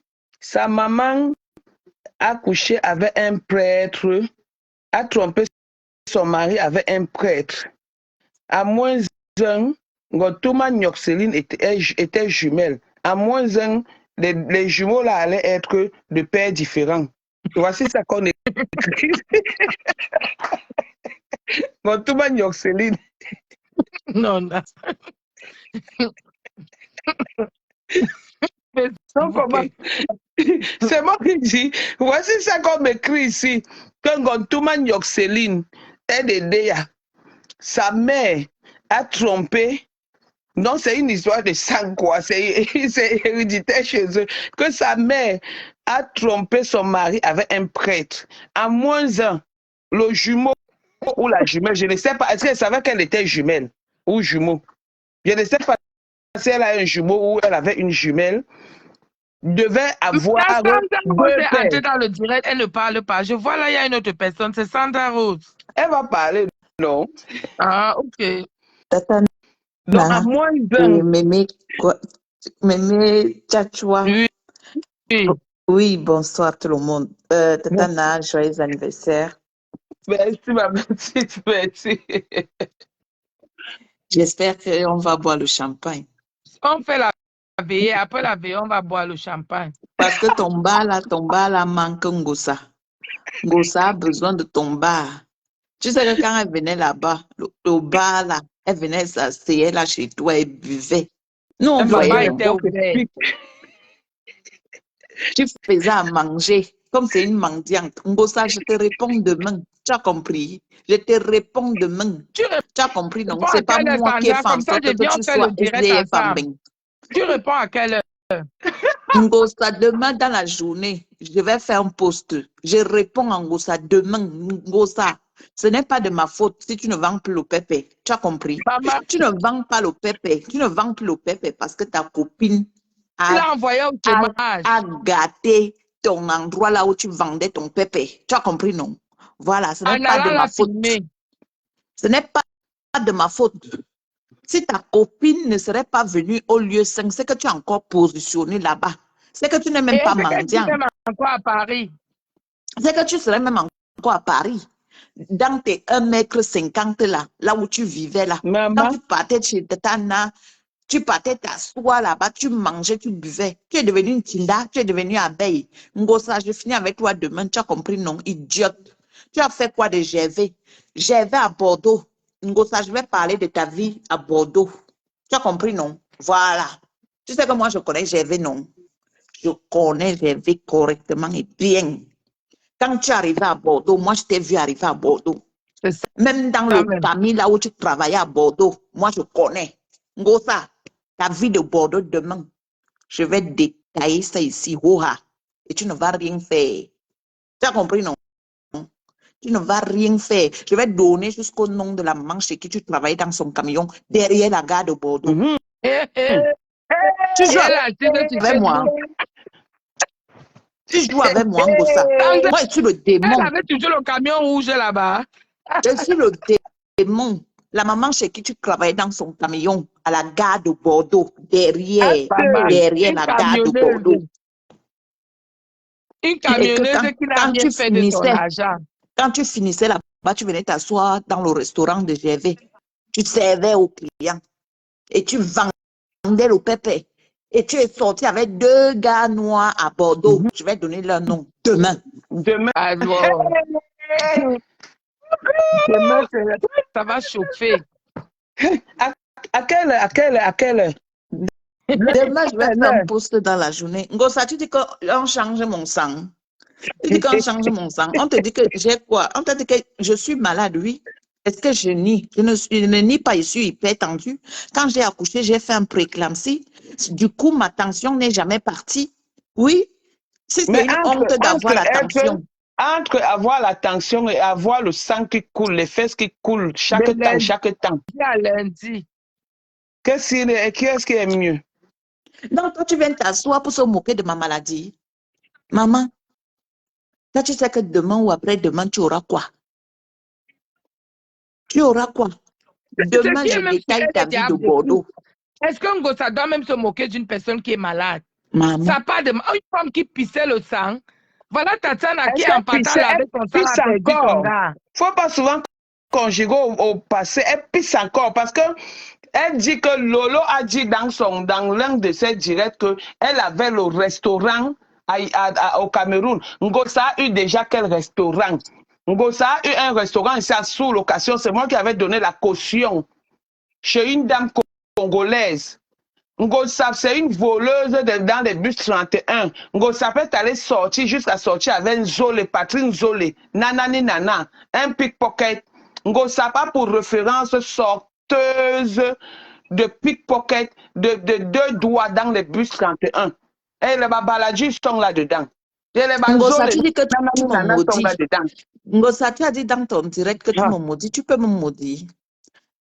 a couché avec un prêtre, a trompé son mari avec un prêtre. À moins un, Ngontuma Nyoxeline était jumelle. À moins un, les jumeaux là allaient être de pères différents. Voici ça qu'on écrit. Ngontuma Nyoxeline. Non, non. C'est moi qui dis. Voici ça qu'on m'écrit ici. Que Ngontuma Nyoxeline est de Déa. Sa mère a trompé. Non, c'est une histoire de sang, quoi. C'est héréditaire chez eux. Que sa mère a trompé son mari avec un prêtre. À moins un, le jumeau ou la jumelle, je ne sais pas. Est-ce qu'elle savait qu'elle était jumelle ou jumeau? Je ne sais pas si elle a un jumeau ou elle avait une jumelle. Devait avoir La Sandra Rose deux est pères. entrée dans le direct, elle ne parle pas. Je vois là, il y a une autre personne, c'est Sandra Rose. Elle va parler, non? Ah, ok. Tata Donc, à Na moins et d'un. Mémé Tchatchoua. Oui. Oui. Oui, bonsoir tout le monde. Tata Na, joyeux anniversaire. Merci, ma petite, merci. J'espère qu'on va boire le champagne. On fait la veillée, après la veillée, on va boire le champagne. Parce que ton bar là manque Ngosa. Ngosa a besoin de ton bar. Tu sais que quand elle venait là-bas, le bar là, elle venait s'asseoir là chez toi et buvait. Nous, on Le voyait bar les était ouvert. Tu faisais à manger, comme c'est une mendiante. Ngosa, je te réponds demain. Tu as compris? Je te réponds demain. Tu as compris? Donc, c'est pas moi qui ai fait en sorte que tu sois SDF en bain. Tu réponds à quelle heure? Ngosa, demain dans la journée, je vais faire un post. Je réponds à Ngosa demain. Ngosa, ce n'est pas de ma faute si tu ne vends plus le pépé. Tu as compris? Maman, Tu ne vends pas le pépé. Tu ne vends plus le pépé parce que ta copine l'a envoyé au chômage. a gâté ton endroit là où tu vendais ton pépé. Tu as compris, non? Voilà, ce n'est pas de ma faute. Ce n'est pas de ma faute. Si ta copine ne serait pas venue au lieu 5, c'est que tu es encore positionné là-bas. C'est que tu n'es même pas mendiant. C'est même encore à Paris. C'est que tu serais même encore à Paris. Dans tes 1,50 m là où tu vivais là. Maman. Quand tu partais chez Tana, tu partais t'asseoir là-bas, tu mangeais, tu buvais. Tu es devenu une tinda, tu es devenu abeille. Ngosa, je finis avec toi demain. Tu as compris, non? Idiote. Tu as fait quoi de GV? GV à Bordeaux. Ngosa, je vais parler de ta vie à Bordeaux. Tu as compris, non? Voilà. Tu sais que moi, je connais GV, non? Je connais GV correctement et bien. Quand tu es arrivé à Bordeaux, moi, je t'ai vu arriver à Bordeaux. Même dans le famille là où tu travaillais à Bordeaux, moi, je connais. Ngosa, ta vie de Bordeaux demain, je vais détailler ça ici, Hoha, et tu ne vas rien faire. Tu as compris, non? Tu ne vas rien faire. Je vais donner jusqu'au nom de la maman chez qui tu travailles dans son camion, derrière la gare de Bordeaux. Tu joues avec moi. Tu joues avec moi, Ngosa. Moi, je suis le démon. Elle avait toujours le camion rouge là-bas. Je suis le démon. La maman chez qui tu travailles dans son camion à la gare de Bordeaux, derrière la gare de Bordeaux. Une camionneuse qui n'a rien fait de son argent. Quand tu finissais là-bas, tu venais t'asseoir dans le restaurant de GV. Tu servais aux clients et tu vendais le pépé. Et tu es sorti avec 2 gars noirs à Bordeaux. Je vais donner leur nom demain. Demain. Alors, ça va chauffer. À quelle heure? Demain, je vais faire un post dans la journée. Ngosa, tu dis qu'on change mon sang. Tu dis qu'on change mon sang. On te dit que j'ai quoi? On te dit que je suis malade, oui. Est-ce que je nie? Je ne nie pas, je suis hyper tendue. Quand j'ai accouché, j'ai fait un préclampsie. Du coup, ma tension n'est jamais partie. Oui, si c'est Mais une honte d'avoir la tension. entre avoir la tension et avoir le sang qui coule, les fesses qui coulent chaque De temps, lundi chaque temps, à lundi. qu'est-ce qui est mieux? Donc, toi, tu viens t'asseoir pour se moquer de ma maladie. Maman, toi, tu sais que demain ou après-demain, tu auras quoi? Tu auras quoi? Ce Demain, qui je est même sur détaille elle ta est vie de diable de Bordeaux. Est-ce qu'un gosse doit même se moquer d'une personne qui est malade? Maman. Ça part de une femme qui pissait le sang. Voilà Tatiana qui, Est-ce en qu'elle partant laver son sang, pisse a perdu son encore? gars. Faut pas souvent conjuguer au passé, elle pisse encore parce que elle dit que Lolo a dit dans l'un de ses directs qu'elle avait le restaurant au Cameroun. Ngosa a eu déjà quel restaurant? Ngosa a eu un restaurant ici à sous-location. C'est moi qui avais donné la caution chez une dame congolaise. Ngosa, c'est une voleuse dans les bus 31. Ngosa peut aller sortir jusqu'à sortir avec Nzolé, Patrick Nzolé, nanani nana, un pickpocket. Ngosa pas pour référence sorteuse de pickpocket de deux doigts dans les bus 31. Et les babaladjis sont là-dedans. Et les Ngosa, banzolés, tu dis que tu me nanani nana sont maudis. là-dedans. Ngosa, tu as dit dans ton direct que tu me maudis. Tu peux me maudire.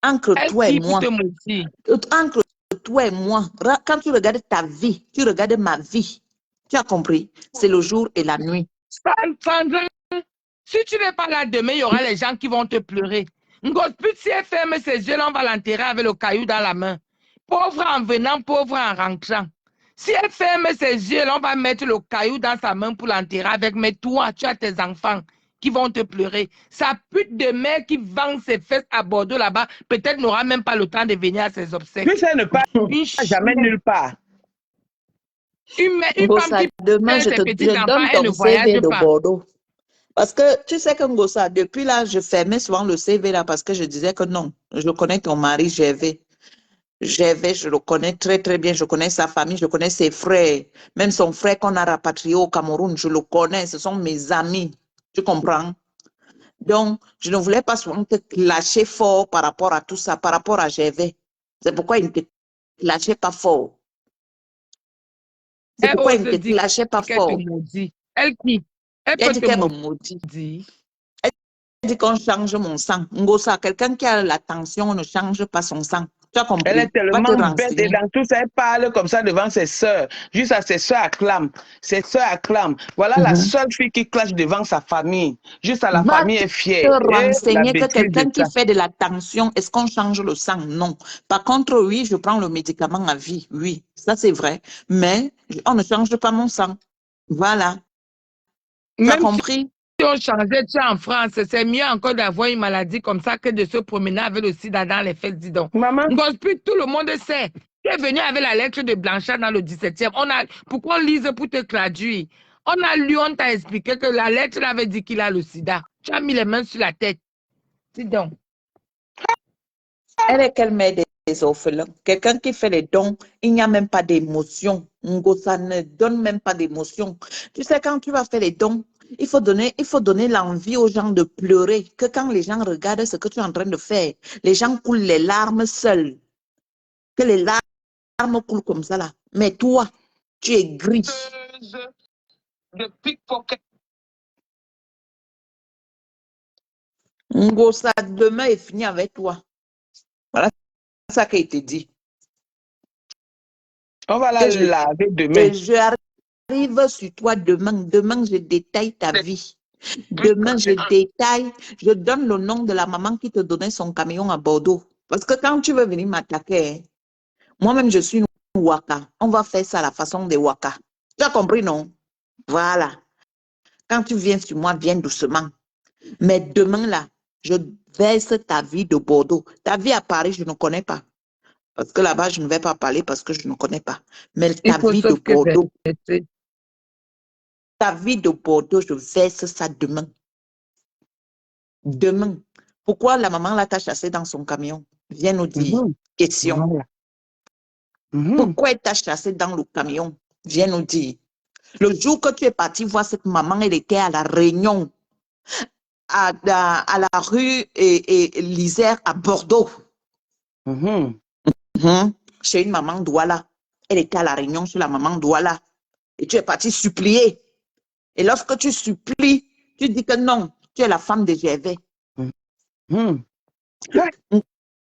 Entre Elle toi et qui pour moi. te maudire. Entre toi et moi. Quand tu regardes ta vie, tu regardes ma vie. Tu as compris? C'est le jour et la nuit. Sandra, si tu n'es pas là demain, il y aura les gens qui vont te pleurer. Ngosput, si elle ferme ses yeux, là, on va l'enterrer avec le caillou dans la main. Pauvre en venant, pauvre en rentrant. Si elle ferme ses yeux, là, on va mettre le caillou dans sa main pour l'enterrer avec. Mais toi, tu as tes enfants qui vont te pleurer. Sa pute de mère qui vend ses fesses à Bordeaux là-bas, peut-être n'aura même pas le temps de venir à ses obsèques. Puis ça ne part jamais nulle part. Une Ngosa, femme qui demain, fait je ses petits enfants, donne elle ne ton voyage CV de pas. Bordeaux. Parce que tu sais que Ngosa, depuis là, je fermais souvent le CV là parce que je disais que non, je connais ton mari, GV. GV, je le connais très très bien, je connais sa famille, je connais ses frères. Même son frère qu'on a rapatrié au Cameroun, je le connais, ce sont mes amis. Tu comprends? Donc, je ne voulais pas souvent te clasher fort par rapport à tout ça, par rapport à GV. C'est pourquoi il ne te clashait pas fort. C'est Elle pourquoi il ose ne te dire clashait pas qu'elle te fort. maudit. Elle qui? Elle Elle peut dit te qu'elle me maudit. maudire. Elle dit qu'on change mon sang. Ngosa, quelqu'un qui a la tension ne change pas son sang. Tu as compris? Elle est Va te tellement bête et renseigner. dans tout ça, elle parle comme ça devant ses sœurs. Juste à ses sœurs acclament. Ses sœurs acclament. Voilà la seule fille qui clash devant sa famille. Juste à la Va famille est te fière. Et la renseigner que bêtise de quelqu'un ça. qui fait de la tension, est-ce qu'on change le sang? Non. Par contre, oui, je prends le médicament à vie. Oui, ça c'est vrai. Mais on ne change pas mon sang. Voilà. Tu as Même compris? si on changeait, tu es en France, c'est mieux encore d'avoir une maladie comme ça que de se promener avec le sida dans les fesses, dis donc. Maman, Ngosput, tout le monde sait. Tu es venu avec la lettre de Blanchard dans le 17e. Pourquoi on lise pour te traduire? On a lu, on t'a expliqué que la lettre avait dit qu'il a le sida. Tu as mis les mains sur la tête. Dis donc. Elle est qu'elle met des orphelins. Quelqu'un qui fait les dons, il n'y a même pas d'émotion. Ngosa ne donne même pas d'émotion. Tu sais, quand tu vas faire les dons, il faut donner l'envie aux gens de pleurer. Que quand les gens regardent ce que tu es en train de faire, les gens coulent les larmes seuls. Que les larmes coulent comme ça là. Mais toi, tu es gris. de pickpocket. Ngosa, demain est fini avec toi. Voilà ça qui a été dit. On va la laver demain. Et je arrive sur toi demain. Demain, je détaille ta vie. Demain, je détaille, je donne le nom de la maman qui te donnait son camion à Bordeaux. Parce que quand tu veux venir m'attaquer, hein, moi-même, je suis une Waka. On va faire ça à la façon des Waka. Tu as compris, non? Voilà. Quand tu viens sur moi, viens doucement. Mais demain, là, je verse ta vie de Bordeaux. Ta vie à Paris, je ne connais pas. Parce que là-bas, je ne vais pas parler parce que je ne connais pas. Mais ta vie de Bordeaux, ta vie de Bordeaux, je verse ça demain. Demain. Pourquoi la maman là t'a chassé dans son camion? Viens nous dire. Question. Voilà. Pourquoi elle t'a chassé dans le camion? Viens nous dire. Le jour que tu es parti voir cette maman, elle était à la Réunion, à la rue Lizère à Bordeaux. Mhm. Chez une maman Douala. Elle était à la Réunion sur la maman Douala. Et tu es parti supplier. Et lorsque tu supplies, tu dis que non, tu es la femme de Gervais. Mhm.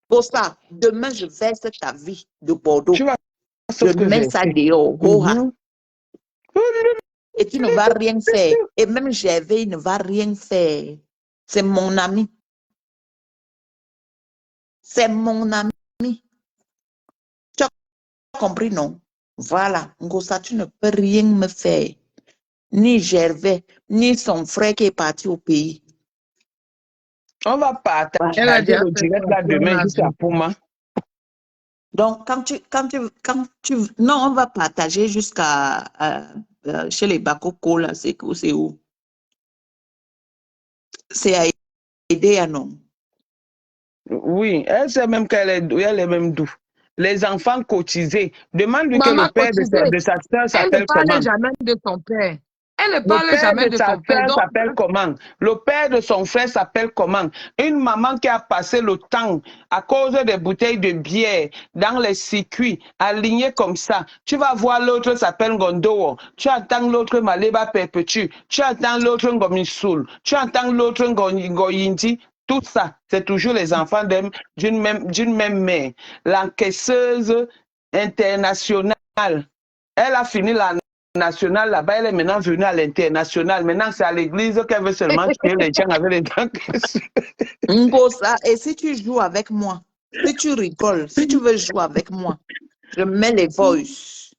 Pour ça, demain, je verse ta vie de Bordeaux. Tu vois Je ce que mets j'ai ça fait. dehors. Mhm. Et tu ne vas rien faire. Et même Gervais, il ne va rien faire. C'est mon ami. C'est mon ami. Tu as compris, non? Voilà. Ngosa, tu ne peux rien me faire. Ni Gervais, ni son frère qui est parti au pays. On va Voilà. Elle a partager déjà le fait direct son là demain plein jusqu'à avis. Pouma. Donc, non, on va partager jusqu'à chez les Bakoko, là, c'est où? C'est à aider à non. Oui, elle sait même elle est même d'où. Les enfants cotisés. Demande-lui que le Maman père cotisée, de sa soeur elle ne s'appelle parle comment. jamais de son père. Elle ne Le parle père jamais de de sa son père. soeur Donc, s'appelle comment? Le père de son frère s'appelle comment? Une maman qui a passé le temps à cause des bouteilles de bière dans les circuits, alignée comme ça. Tu vas voir l'autre s'appelle Gondowo. Tu attends l'autre Maleba Perpétue. Tu attends l'autre Ngomisoul. Tu attends l'autre Ngoyindi. Tout ça, c'est toujours les enfants d'une même mère. L'encaisseuse internationale. Elle a fini la nationale là-bas, elle est maintenant venue à l'international. Maintenant, c'est à l'église qu'elle veut seulement tuer les gens avec les dents. Ngosa, et si tu joues avec moi, si tu rigoles, si tu veux jouer avec moi, je mets les voices.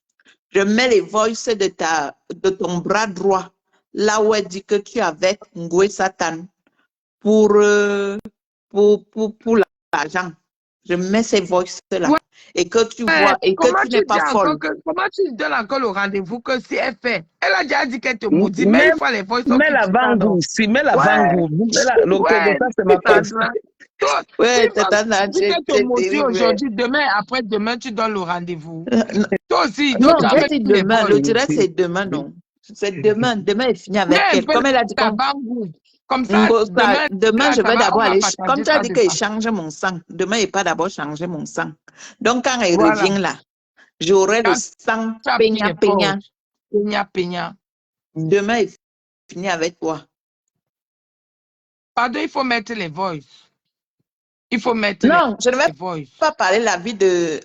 Je mets les voices de ton bras droit, là où elle dit que tu es avec Ngoué Satan pour l'argent. Je mets ces voices-là. ouais, Et que tu vois, et que comment tu tu n'es dis pas encore folle. que, comment tu donnes encore le rendez-vous que si elle fait? Elle a déjà dit qu'elle te maudit, mais Mets, une fois les voix sont mets fixées, l'avant-goût, si, mets ouais, l'avant-goût. ouais, Ça, c'est c'est ma ça. personne. Toi, Ouais, une fois Tatana, que tu dis qu'elle te c'est maudit terrible. aujourd'hui, demain, après-demain, tu donnes le rendez-vous. Toi aussi, toi, Non, tu as j'ai avec dit tous les demain. Le vols. direct, c'est demain, non. C'est demain. Demain, elle finit avec Mets un elle. peu Comme elle a dit, ta bambou. Comme ça, Ngosa, demain, demain, là, je vais on d'abord va aller. Comme partager tu as ça dit de qu'il ça. change mon sang, demain, il n'est pas d'abord changer mon sang. Donc, quand elle Voilà. revient là, j'aurai le Quand sang tu as pris peigna les portes, peigna. peigna, peigna. Demain, il finit avec toi. Pardon, il faut mettre les voices. Il faut mettre Non, je ne vais les voices. pas parler de la vie de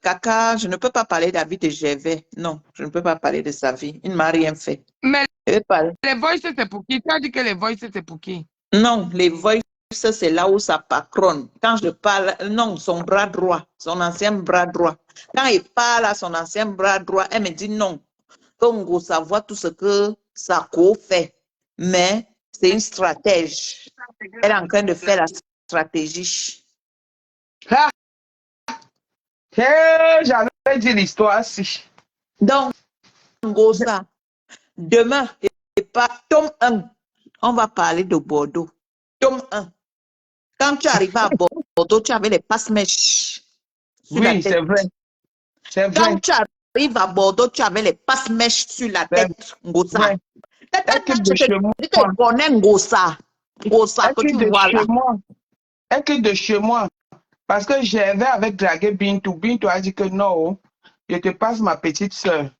Kaka. Je ne peux pas parler de la vie de Gervais. Non, je ne peux pas parler de sa vie. Il ne m'a rien fait. Mais Je vais parler. les voices, c'est pour qui? Tu as dit que les voices, c'est pour qui? Non, les voices, c'est là où ça patronne. Quand je parle, non, son bras droit, son ancien bras droit. Quand il parle à son ancien bras droit, elle me dit non. Congo, ça voit tout ce que Sarko fait. Mais c'est une stratège. Elle est en train de faire la stratégie. Ah, j'avais dit l'histoire si. Donc, Ngosa, demain, et pas tome 1, on va parler de Bordeaux. Tome 1. Quand tu arrives à Bordeaux, tu avais les passe-mèches sur la Oui, c'est tête. vrai. C'est vrai. Quand tu arrives à Bordeaux, tu avais les passe-mèches sur la C'est tête, Ngosa. vrai. Elle quitte de Je te chez moi. dis que connais Ngosa. Ngosa, Elle que tu quitte de vois là. chez moi. Elle quitte de chez moi. Parce que j'avais avec dragué Bintou. Bintou a dit que non, je te passe ma petite soeur.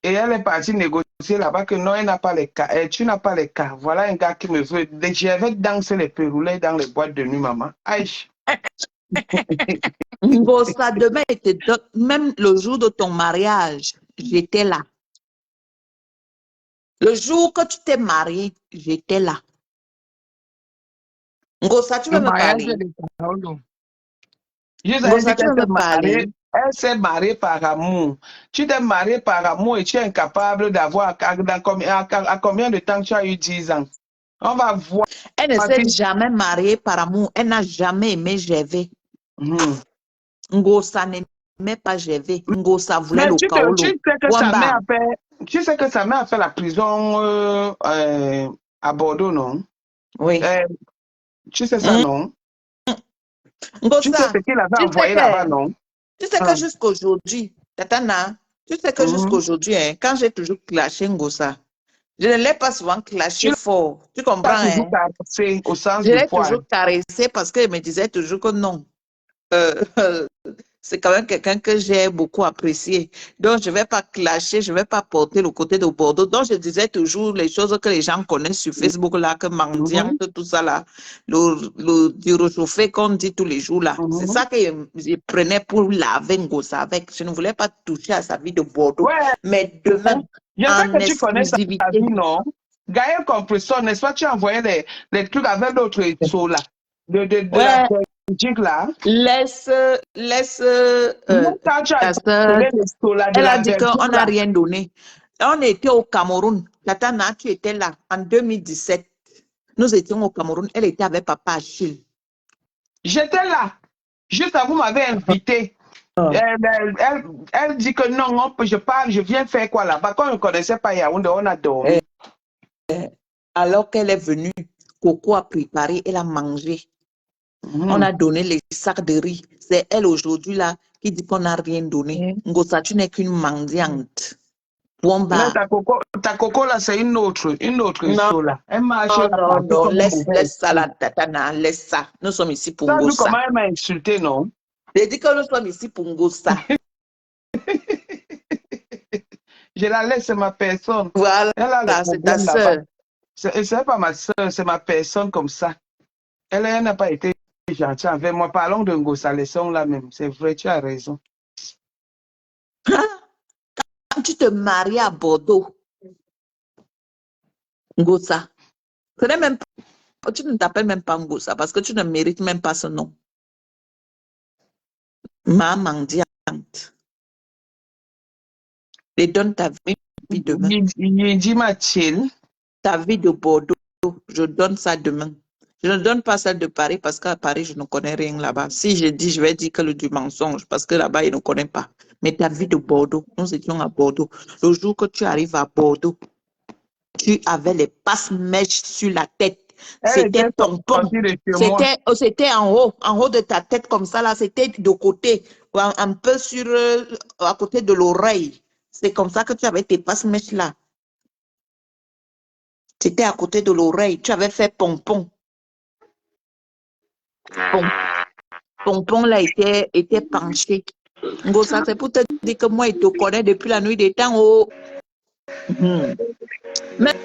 Et elle est partie négocier là-bas que non, elle n'a pas les cas. Tu n'as pas les cas. Voilà un gars qui me veut. J'avais dansé les perroulets dans les boîtes de nuit, maman. Aïe. Ngosa, demain, même le jour de ton mariage, j'étais là. Le jour que tu t'es marié, j'étais là. Ngosa, tu veux Le me mariage parler? de Paolo. Ngosa, tu veux me parler? Elle s'est mariée par amour. Tu t'es mariée par amour et tu es incapable d'avoir. À combien de temps tu as eu 10 ans? On va voir. Elle ne s'est jamais mariée par amour. Elle n'a jamais aimé Gervais. Ngosa n'aimait pas Gervais. Ngosa voulait le Kaolo. Tu sais que sa mère a fait la prison à Bordeaux, non? Oui. Tu sais ça, non? Ngosa, Tu sais ce qu'il avait envoyé là-bas, non? Tu sais que jusqu'aujourd'hui, Tatana, Tu sais que jusqu'à aujourd'hui, hein, quand j'ai toujours clashé Ngosa, je ne l'ai pas souvent clashé Tu fort. Tu comprends, l'as toujours hein? caressé au sens Je du l'ai poil. toujours caressé parce qu'il me disait toujours que non. Euh, c'est quand même quelqu'un que j'ai beaucoup apprécié. Donc, je ne vais pas clasher, je ne vais pas porter le côté de Bordeaux. Donc, je disais toujours les choses que les gens connaissent sur Facebook, là, que mendiant, Mhm, que tout ça, là, du réchauffé qu'on dit tous les jours, là. C'est mhm. ça que je prenais pour laver Ngosa avec. Je ne voulais pas toucher à sa vie de Bordeaux. Ouais, Mais demain, je sais en que tu connais sa exclusivité, vie, non? Gaël Compressor, n'est-ce pas? Tu as envoyé les trucs avec l'autre saut là, de la ouais, Belgique là. laisse Même quand tu as ta sœur. donné les sauts là de Elle a la dit Belgique qu'on n'a là, rien donné. On était au Cameroun. Tatana, tu étais là en 2017. Nous étions au Cameroun. Elle était avec papa Achille. j'étais là. Juste à vous m'avez invité. Elle dit que non, je parle, je viens faire quoi là-bas. Quand on ne connaissait pas Yaoundé, on a dormi. Alors qu'elle est venue, Coco a préparé, elle a mangé. On Mhm. a donné les sacs de riz. C'est elle aujourd'hui là qui dit qu'on n'a rien donné. Ngosa, tu n'es qu'une mendiante. Mais Wamba. ta coco là, c'est une autre Non, saut là. Elle marche non, là non, partout non. comme une Laisse, mauvaise laisse ça fille. là, Tatana. Laisse ça. Nous sommes ici pour Tu as vu Ngosa. comment elle m'a insulté, non? J'ai dit que nous sommes ici pour Ngosa. Je la laisse, c'est ma personne. Voilà, Elle a le c'est ta problème là-bas. sœur. C'est pas ma soeur, c'est ma personne comme ça. Elle n'a pas été gentille avec moi. Parlons de Ngosa, laissons là même. C'est vrai, tu as raison. Quand tu te maries à Bordeaux, Ngosa, ce n'est même pas, tu ne t'appelles même pas Ngosa parce que tu ne mérites même pas ce nom. Ma mendiante. Et donne ta vie demain. Il dit ma chill. Ta vie de Bordeaux, je donne ça demain. Je ne donne pas celle de Paris parce qu'à Paris, je ne connais rien là-bas. Si je dis, je vais dire que du mensonge parce que là-bas, ils ne connaissent pas. Mais ta vie de Bordeaux, nous étions à Bordeaux. Le jour que tu arrives à Bordeaux, tu avais les passe-mèches sur la tête. Elle C'était était pompon. sortie de chez moi. C'était en haut de ta tête comme ça, là. C'était de côté, un peu sur, à côté de l'oreille. C'est comme ça que tu avais tes passe-mèches là. C'était à côté de l'oreille. Tu avais fait pompon. Pompon là était penché. Ngosa, c'est pour te dire que moi, il te connaît depuis la nuit des temps. Oh. Même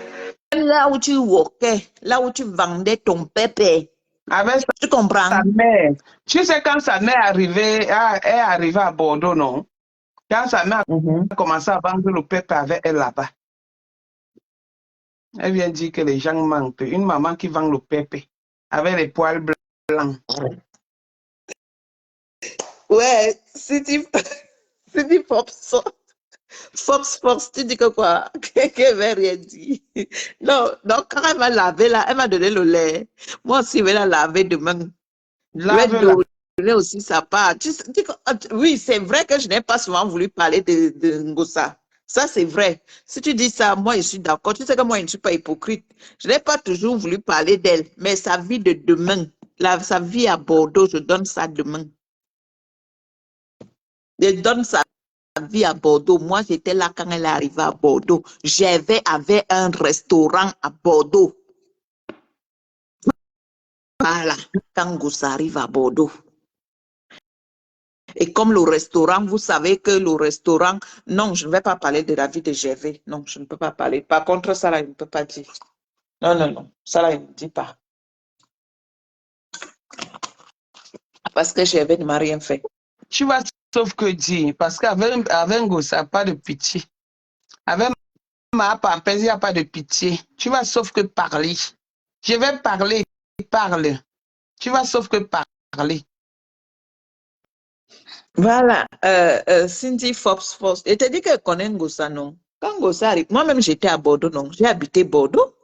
là où tu workais, là où tu vendais ton pépé, Avec tu comprends? sa mère. Tu sais, quand sa mère est arrivée à Bordeaux, non? Quand sa mère a commencé à vendre le pépé avec elle là-bas. Elle vient dire que les gens manquent. Une maman qui vend le pépé avec les poils blancs. Ouais, si tu Fox, tu dis que quoi? Qu'elle veut rien dire. Non, donc quand elle m'a lavé là, elle m'a donné le lait. Moi aussi, je vais la laver demain. Je vais Lave-la. donner aussi sa part. Oui, c'est vrai que je n'ai pas souvent voulu parler de Ngosa. Ça, c'est vrai. Si tu dis ça, moi, je suis d'accord. Tu sais que moi, je ne suis pas hypocrite. Je n'ai pas toujours voulu parler d'elle, mais sa vie de demain, sa vie à Bordeaux, je donne ça demain. Je donne sa vie à Bordeaux. Moi, j'étais là quand elle est arrivée à Bordeaux. J'avais un restaurant à Bordeaux. Voilà, quand Ngosa arrive à Bordeaux. Et comme le restaurant, vous savez que le restaurant, non, je ne vais pas parler de la vie de GV. Non, je ne peux pas parler. Par contre, ça là, je ne peux pas dire. Non, non, non, ça là, je ne dis pas. Parce que GV ne m'a rien fait. Tu vas sauf que dire, parce qu'avec Ngosa, pas de pitié. Avec ma pampèse, il n'y a pas de pitié. Tu vas sauf que parler. Je vais parler, parle. Tu vas sauf que parler. Voilà, Cindy Fox. Et tu dit qu'elle connaît Ngosa, non? Quand Ngosa arrive, moi-même j'étais à Bordeaux, non? J'ai habité Bordeaux.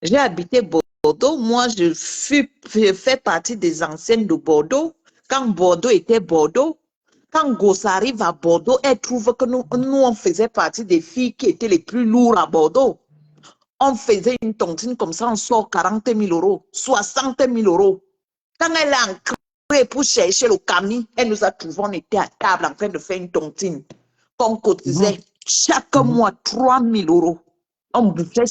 J'ai habité Bordeaux. Moi, je fais partie des anciennes de Bordeaux. Quand Bordeaux était Bordeaux, quand Ngosa arrive à Bordeaux, elle trouve que nous, on faisait partie des filles qui étaient les plus lourdes à Bordeaux. On faisait une tontine comme ça, on sort 40 000 euros, 60 000 euros. Quand elle est entrée pour chercher le camion, elle nous a trouvés, on était à table en train de faire une tontine. qu'on cotisait chaque mois 3 000 €. On bouffait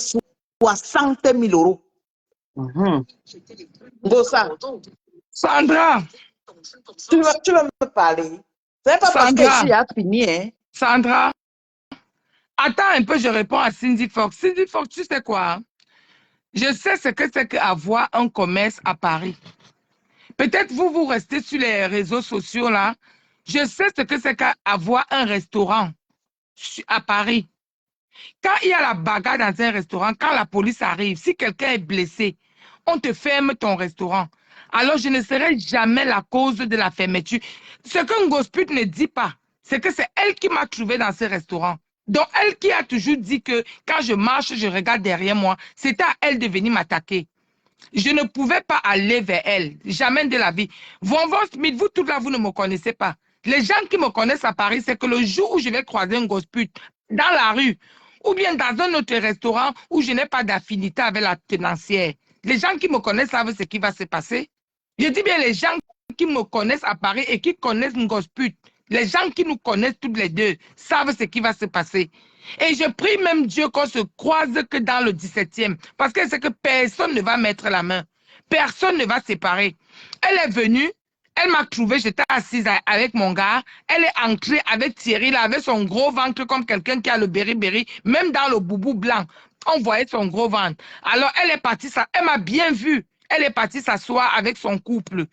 60 000 €. Gossa, Sandra, tu vas me parler. C'est pas parce que Sandra. ici a fini, hein. Sandra, attends un peu, je réponds à Cindy Fox. Cindy Fox, tu sais quoi? Je sais ce que c'est qu'avoir un commerce à Paris. Peut-être vous restez sur les réseaux sociaux là. Je sais ce que c'est qu'avoir un restaurant à Paris. Quand il y a la bagarre dans un restaurant, quand la police arrive, si quelqu'un est blessé, on te ferme ton restaurant. Alors, je ne serai jamais la cause de la fermeture. Ce que Ngosput ne dit pas, c'est que c'est elle qui m'a trouvé dans ce restaurant. Donc, elle qui a toujours dit que quand je marche, je regarde derrière moi, c'était à elle de venir m'attaquer. Je ne pouvais pas aller vers elle, jamais de la vie. Vonvon Smith, vous tous là, vous ne me connaissez pas. Les gens qui me connaissent à Paris, c'est que le jour où je vais croiser un Ngosput dans la rue, ou bien dans un autre restaurant où je n'ai pas d'affinité avec la tenancière, les gens qui me connaissent savent ce qui va se passer. Je dis bien les gens qui me connaissent à Paris et qui connaissent Ngosput, les gens qui nous connaissent toutes les deux savent ce qui va se passer. Et je prie même Dieu qu'on se croise que dans le 17e, parce que c'est que personne ne va mettre la main. Personne ne va séparer. Elle est venue, elle m'a trouvé, j'étais assise avec mon gars, elle est entrée avec Thierry, là, avec son gros ventre comme quelqu'un qui a le berry-berry, même dans le boubou blanc, on voyait son gros ventre. Alors elle est partie, elle m'a bien vue, elle est partie s'asseoir avec son couple.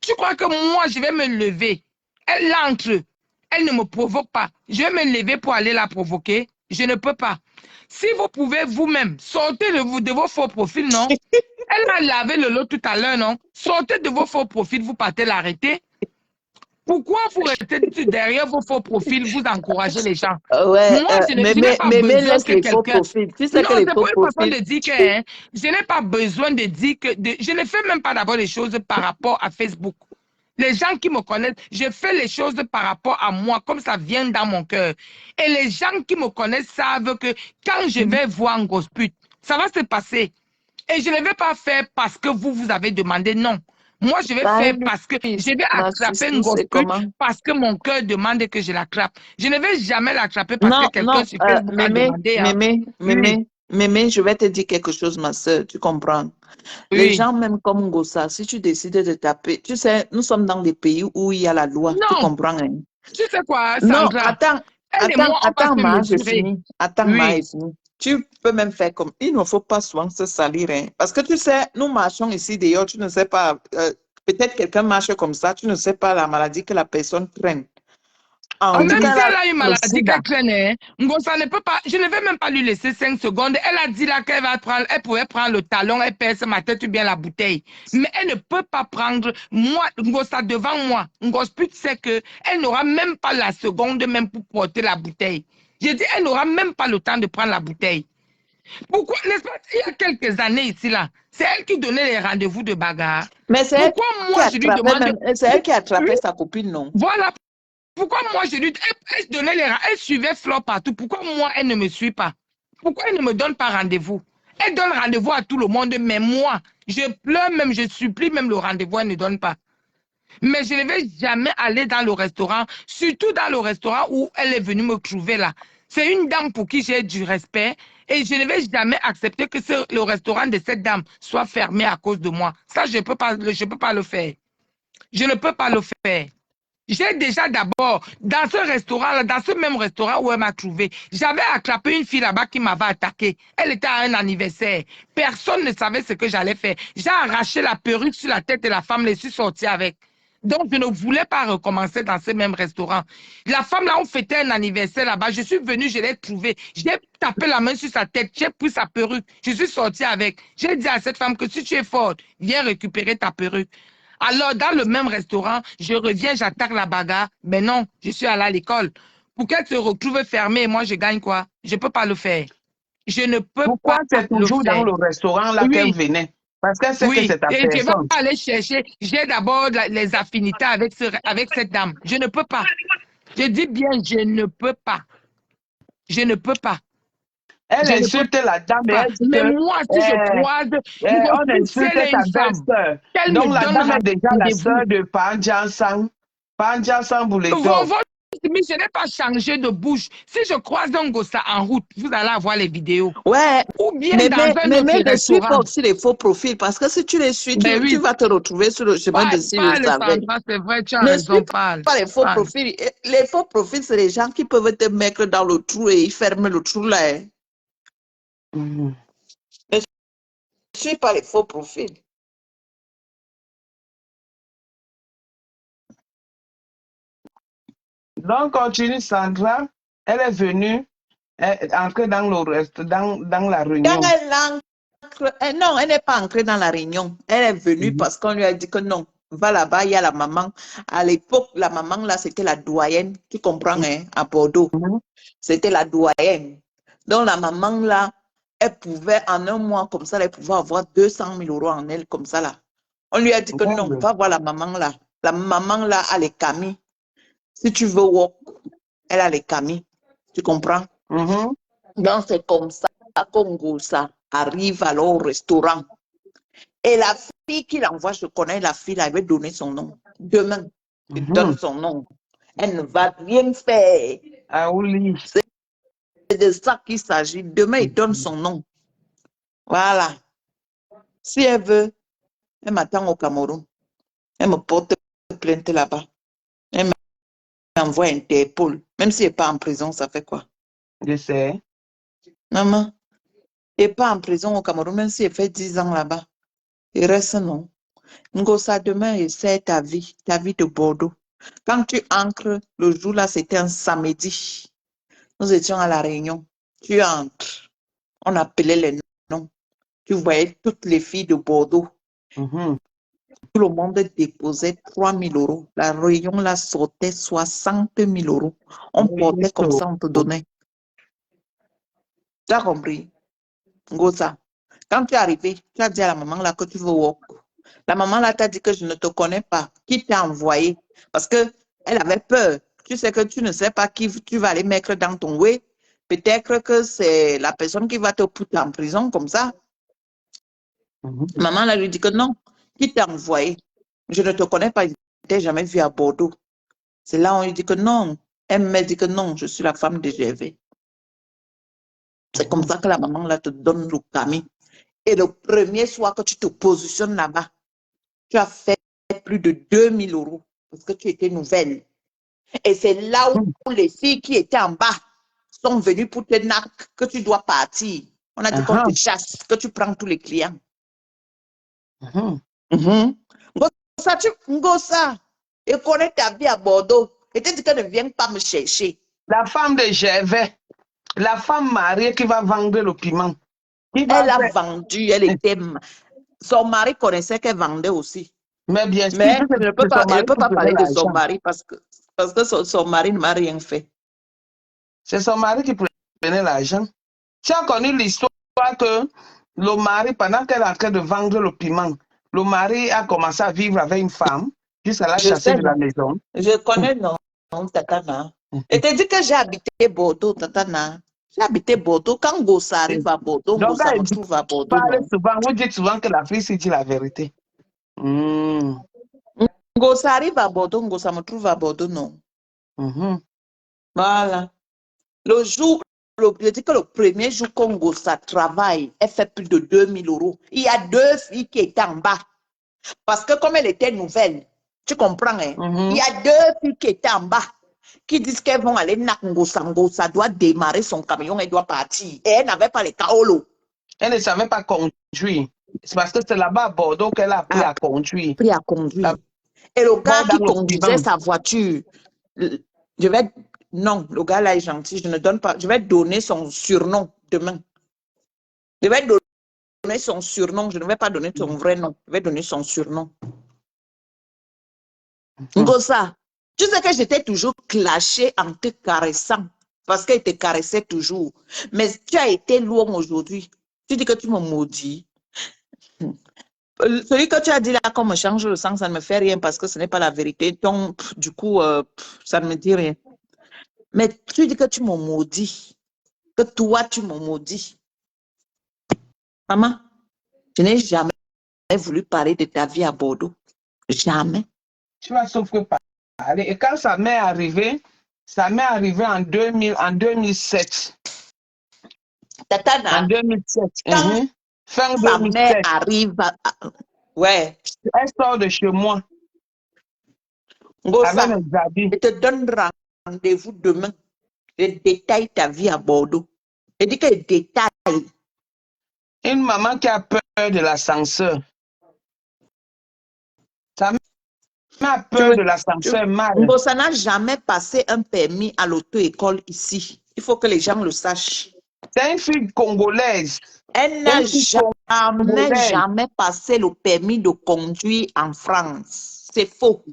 Tu crois que moi, je vais me lever? Elle entre, elle ne me provoque pas. Je vais me lever pour aller la provoquer. Je ne peux pas. Si vous pouvez vous-même, sortez de vos faux profils, non? Elle a lavé le lot tout à l'heure, non? Sortez de vos faux profils, vous partez l'arrêter. Pourquoi vous restez derrière vos faux profils, vous encouragez les gens? Ouais, Moi, je n'ai pas besoin que quelqu'un... Tu sais Non, que les c'est faux pas une façon profils. de dire que hein, je n'ai pas besoin de dire que... je ne fais même pas d'abord les choses par rapport à Facebook. Les gens qui me connaissent, je fais les choses par rapport à moi, comme ça vient dans mon cœur. Et les gens qui me connaissent savent que quand je vais voir Ngosput, ça va se passer. Et je ne vais pas faire parce que vous avez demandé, non. Moi, je vais faire parce que je vais attraper Ngosput parce que mon cœur demande que je l'attrape. Je ne vais jamais l'attraper parce que quelqu'un sur Facebook a demandé. Mémé, je vais te dire quelque chose, ma soeur, tu comprends? Oui. Les gens, même comme Ngossa, si tu décides de taper, tu sais, nous sommes dans des pays où il y a la loi, tu comprends? Hein? Tu sais quoi, Sandra? Non, attends, ma, je finis. Attends, ma, je finis. Tu peux même faire comme, il ne faut pas souvent se salir, hein? Parce que tu sais, nous marchons ici d'ailleurs, tu ne sais pas, peut-être quelqu'un marche comme ça, tu ne sais pas la maladie que la personne traîne. Même si elle a une maladie qu'elle traîne, Ngossa ne peut pas, je ne vais même pas lui laisser 5 secondes. Elle a dit là qu'elle va prendre, elle pouvait prendre le talon, elle perce ma tête ou bien la bouteille. Mais elle ne peut pas prendre, moi, Ngossa devant moi. Ngosput sait qu'elle n'aura même pas la seconde même pour porter la bouteille. Je dis, elle n'aura même pas le temps de prendre la bouteille. Pourquoi, n'est-ce pas, il y a quelques années ici là, c'est elle qui donnait les rendez-vous de bagarre. Mais c'est elle, elle qui a attrapé sa copine, non? Voilà. Pourquoi moi, elle suivait Flore partout. Pourquoi moi, elle ne me suit pas? Pourquoi elle ne me donne pas rendez-vous? Elle donne rendez-vous à tout le monde, mais moi, je pleure même, je supplie même le rendez-vous, elle ne donne pas. Mais je ne vais jamais aller dans le restaurant, surtout dans le restaurant où elle est venue me trouver là. C'est une dame pour qui j'ai du respect et je ne vais jamais accepter que le restaurant de cette dame soit fermé à cause de moi. Ça, je ne peux pas le faire. Je ne peux pas le faire. J'ai déjà d'abord, dans ce restaurant-là, dans ce même restaurant où elle m'a trouvé, j'avais attrapé une fille là-bas qui m'avait attaqué. Elle était à un anniversaire. Personne ne savait ce que j'allais faire. J'ai arraché la perruque sur la tête de la femme, je suis sortie avec. Donc, je ne voulais pas recommencer dans ce même restaurant. La femme là, on fêtait un anniversaire là-bas. Je suis venue, je l'ai trouvée. J'ai tapé la main sur sa tête, j'ai pris sa perruque. Je suis sortie avec. J'ai dit à cette femme que si tu es forte, viens récupérer ta perruque. Alors, dans le même restaurant, je reviens, j'attaque la bagarre. Mais non, je suis allée à l'école. Pour qu'elle se retrouve fermée, moi, je gagne quoi? Je ne peux pas le faire. Je ne peux Pourquoi pas c'est toujours dans le restaurant là qu'elle venait? Parce qu'elle sait que c'est ta personne. Et je vais pas aller chercher. J'ai d'abord les affinités avec cette dame. Je ne peux pas. Je dis bien, je ne peux pas. Je ne peux pas. Elle insulte la dame. Mais moi, si je croise, on insulte ta belle-sœur. Donc la dame est déjà la sœur de Pandja Sang. Pandja Sang Bouleto. Mais je n'ai pas changé de bouche. Si je croise un gossa en route, vous allez avoir les vidéos. Ouais, Ou bien mais, dans un mais, autre mais ne suis pas restaurant. aussi les faux profils parce que si tu les suis, Ben tu oui, vas te retrouver sur le chemin de si je parle, savais. Sandra, c'est vrai, tu as Ne suis raison, parle. pas les faux Parle. profils. Les faux profils, c'est les gens qui peuvent te mettre dans le trou et ils ferment le trou là. Hein. Mhm. Ne suis pas les faux profils. Donc, continue, Sandra. Elle est venue entrer dans dans la Quand réunion. elle entre, non, elle n'est pas entrée dans la réunion. Elle est venue parce qu'on lui a dit que non, va là-bas, il y a la maman. À l'époque, la maman là, c'était la doyenne, tu comprends, hein, à Bordeaux. Mhm. C'était la doyenne. Donc la maman là, elle pouvait en un mois comme ça, elle pouvait avoir 200 000 euros en elle comme ça là. On lui a dit que non, Ouais. va voir la maman là. La maman là a les camis. Si tu veux walk, elle a les camis. Tu comprends? Mhm. Donc c'est comme ça qu'on ça arrive alors au restaurant. Et la fille qui l'envoie, je connais la fille, elle va donner son nom. Demain, elle donne Mhm. son nom. Elle ne va rien faire. Ah oui. C'est de ça qu'il s'agit. Demain, il donne son nom. Voilà. Si elle veut, elle m'attend au Cameroun. Elle me porte plainte là-bas. Elle m'envoie à Interpol. Même si elle n'est pas en prison, ça fait quoi? Je sais. Maman, elle n'est pas en prison au Cameroun, même si elle fait 10 ans là-bas. Il reste non. Ngosa, demain, essaie ta vie de Bordeaux. Quand tu entres, le jour là, c'était un samedi. Nous étions à la Réunion. Tu entres. On appelait les noms. Tu voyais toutes les filles de Bordeaux. Mhm. Tout le monde déposait 3 000 euros. La Réunion là sortait 60 000 euros. On Oui, portait comme ça, on te donnait. Tu as compris? Ngosa. Quand tu es arrivé, tu as dit à la maman là que tu veux walk. La maman là t'a dit que je ne te connais pas. Qui t'a envoyé? Parce que elle avait peur. Tu sais que tu ne sais pas qui tu vas aller mettre dans ton way. Peut-être que c'est la personne qui va te foutre en prison comme ça. Mhm. Maman là lui dit que non. Qui t'a envoyé? Je ne te connais pas. Je ne t'ai jamais vu à Bordeaux. C'est là où on lui dit que non. Elle me dit que non, je suis la femme de GV. C'est comme ça que la maman là te donne le camis. Et le premier soir que tu te positionnes là-bas, tu as fait plus de 2 000 euros parce que tu étais nouvelle. Et c'est là où les filles qui étaient en bas sont venues pour te narquer que tu dois partir. On a dit qu'on te Aha. chasse, que tu prends tous les clients. Mhm. Ngosa, Ngosa, et connais ta vie à Bordeaux. Et tu dis que ne viens pas me chercher. La femme de Gervais, la femme mariée qui va vendre le piment. Qui va Elle a faire... vendu, elle était... Son mari connaissait qu'elle vendait aussi. Mais bien sûr, Mais je ne peux c'est son pas, mari qui prenait parler de son l'argent. mari parce que son mari ne m'a rien fait. C'est son mari qui prenait l'argent. Tu as connu l'histoire que le mari, pendant qu'elle est en train de vendre le piment, le mari a commencé à vivre avec une femme jusqu'à la Je chasser sais, de la non. maison. Je connais, non, Tatana. Et te dis que j'ai habité Bordeaux, Tatana. J'ai habité Bordeaux. Quand Gossa arrive à Bordeaux, Donc, Gossa me elle trouve à Bordeaux, parle non. souvent, vous dites souvent que la fille se dit la vérité. Mm. Gossa arrive à Bordeaux, Gossa me trouve à Bordeaux, non. Mhm. Voilà. Le jour, je dis que le premier jour qu'on Gossa travaille, elle fait plus de 2 000 euros. Il y a 2 filles qui étaient en bas. Parce que comme elle était nouvelle, tu comprends, hein? Il y Mhm. a 2 filles qui étaient en bas, qui disent qu'elles vont aller Ngosa. Ngosa doit démarrer son camion, elle doit partir. Et elle n'avait pas les kaolo. Elle ne savait pas conduire. C'est parce que c'est là-bas à Bordeaux qu'elle a appris A à conduire. appris à conduire. Là-bas Et le gars dans qui le conduisait piment. sa voiture, je vais... Non, le gars là est gentil, je ne donne pas... Je vais donner son surnom demain. Je vais donner son surnom, je ne vais pas donner son vrai nom. Je vais donner son surnom. Ngosa, tu sais que j'étais toujours clashée en te caressant parce qu'il te caressait toujours. Mais tu as été loin aujourd'hui. Tu dis que tu me maudis. Celui que tu as dit là, qu'on me change le sang, ça ne me fait rien parce que ce n'est pas la vérité. Donc, du coup, ça ne me dit rien. Mais tu dis que tu me maudis. Que toi, tu me maudis. Maman, je n'ai jamais voulu parler de ta vie à Bordeaux. Jamais. Tu vas souffrir parler. Et quand sa mère est arrivée, Ça m'est arrivé en 2007. En Tatana, 2007. quand Fin sa mère 2007. arrive, ouais, Elle sort de chez moi avec Ngosa, mes habits. je te donne rendez-vous demain. Je détaille ta vie à Bordeaux. Je dis que je détaille. Une maman qui a peur de l'ascenseur. Sa mère a Tu peur veux, de l'ascenseur mal. Ngosa n'a jamais passé un permis à l'auto-école ici. Il faut que les gens le sachent. C'est une fille congolaise. Elle C'est n'a une fille congolaise. jamais passé le permis de conduire en France. C'est faux.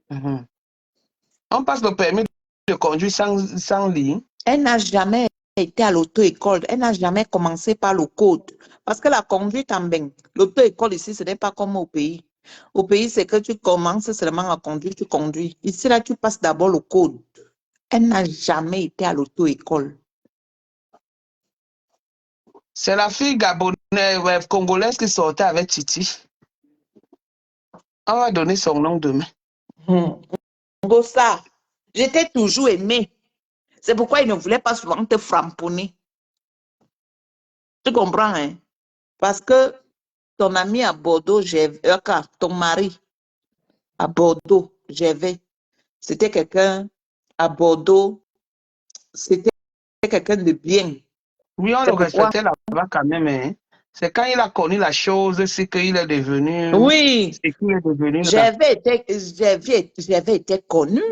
On passe le permis de conduire sans ligne. Elle n'a jamais été à l'auto-école. Elle n'a jamais commencé par le code. Parce que la conduite en bain, l'auto-école ici, ce n'est pas comme au pays. Au pays, c'est que tu commences seulement à conduire, tu conduis. Ici, là, tu passes d'abord le code. Elle n'a jamais été à l'auto-école. C'est la fille gabonaise, congolaise qui sortait avec Titi. On va donner son nom demain. Ngosa, je t'ai toujours aimé. C'est pourquoi il ne voulait pas souvent te framponner. Tu comprends, hein? Parce que ton ami à Bordeaux, ton mari à Bordeaux, c'était quelqu'un à Bordeaux, c'était quelqu'un de bien. Oui, on C'est le pourquoi. respectait là-bas quand même. Hein. C'est quand il a connu la chose, c'est qu'il est devenu. Oui, C'est qu'il est devenu. j'avais été connu.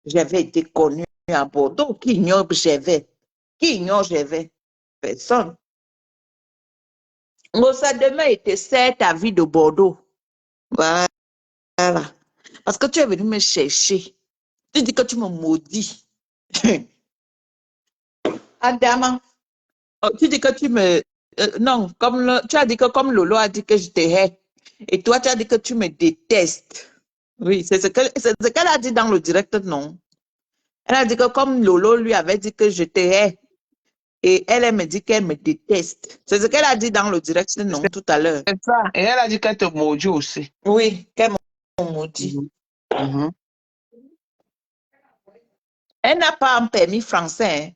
J'avais été connu à Bordeaux. Qui ignore j'avais? Qui ignore j'avais? Personne. Ngosa, demain était certes ta vie de Bordeaux. Voilà. Parce que tu es venu me chercher. Tu dis que tu me maudis. Adama, tu dis que tu me... non, tu as dit que comme Lolo a dit que je te hais. Et toi, tu as dit que tu me détestes. Oui, c'est ce qu'elle a dit dans le direct, non? Elle a dit que comme Lolo lui avait dit que je te hais. Et elle me dit qu'elle me déteste. C'est ce qu'elle a dit dans le direct, non, tout à l'heure. C'est ça. Et elle a dit qu'elle te maudit aussi. Oui, qu'elle m'a maudit. Elle n'a pas un permis français. Hein.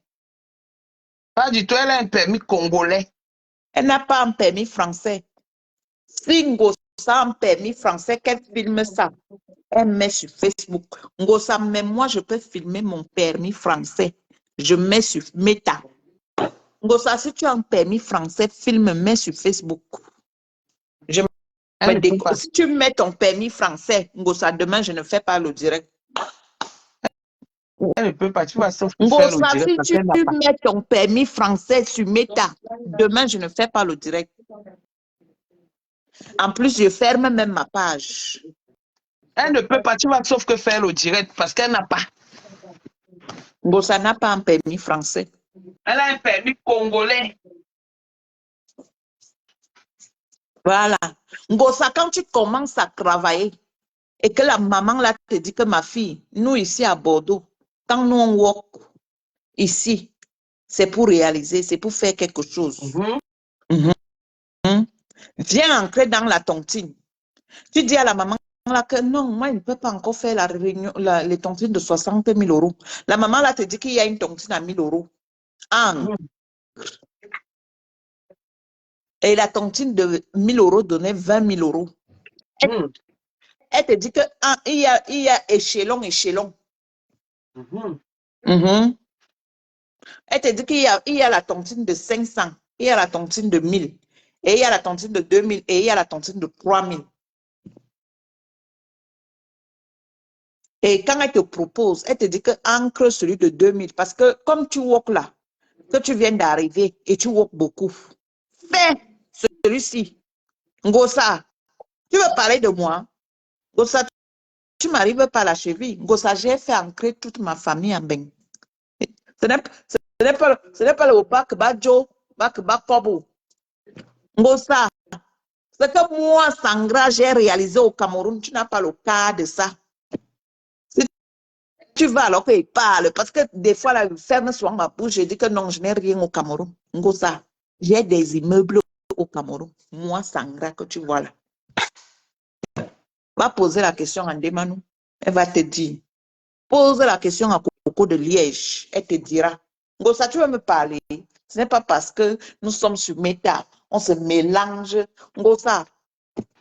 Pas du tout, elle a un permis congolais. Elle n'a pas un permis français. Si Ngosa a un permis français, qu'elle filme ça. Elle met sur Facebook. Ngosa, même moi, je peux filmer mon permis français. Je mets sur Meta. Ngosa, si tu as un permis français, filme, mets sur Facebook. Si tu mets ton permis français, Ngosa, demain, je ne fais pas le direct. Elle ne peut pas, tu vas sauf Ngosa, faire le direct. si tu mets ton permis français sur Meta, demain, je ne fais pas le direct. En plus, je ferme même ma page. Elle ne peut pas, tu vas sauf que faire le direct parce qu'elle n'a pas. Ngosa n'a pas un permis français. Elle a un permis congolais. Voilà. Ngosa, quand tu commences à travailler et que la maman là te dit que ma fille, nous ici à Bordeaux, quand nous on work ici, c'est pour réaliser, c'est pour faire quelque chose. Viens entrer dans la tontine. Tu dis à la maman là que non, moi, je ne peux pas encore faire la réunion, les tontines de 60 000 euros. La maman là te dit qu'il y a une tontine à 1 000 euros. Et la tontine de 1 000 euros donnait 20 000 euros. Elle te dit qu'il y a échelon. Elle te dit qu'il y a la tontine de 500, il y a la tontine de 1000, et il y a la tontine de 2000, et il y a la tontine de 3000. Et quand elle te propose, elle te dit que ancre celui de 2000, parce que comme tu walk là, que tu viens d'arriver et tu walk beaucoup, fais celui-ci. Ngosa, tu veux parler de moi? Ngosa, tu m'arrives pas à la cheville. Ngosa, j'ai fait ancrer toute ma famille en bain. Ce n'est pas le repas que Badjo, que Bakobo. Ngosa, ce que moi, Sangra, j'ai réalisé au Cameroun, tu n'as pas le cas de ça. Si tu vas alors qu'il parle, parce que des fois, la ferme soit ma bouche, je dis que non, je n'ai rien au Cameroun. Ngosa, j'ai des immeubles au Cameroun. Moi, Sangra, que tu vois là. Va poser la question à Ndemanou. Elle va te dire. Pose la question à coco de Liège. Elle te dira. Ngosa, tu veux me parler? Ce n'est pas parce que nous sommes sur Meta, on se mélange. Ngosa,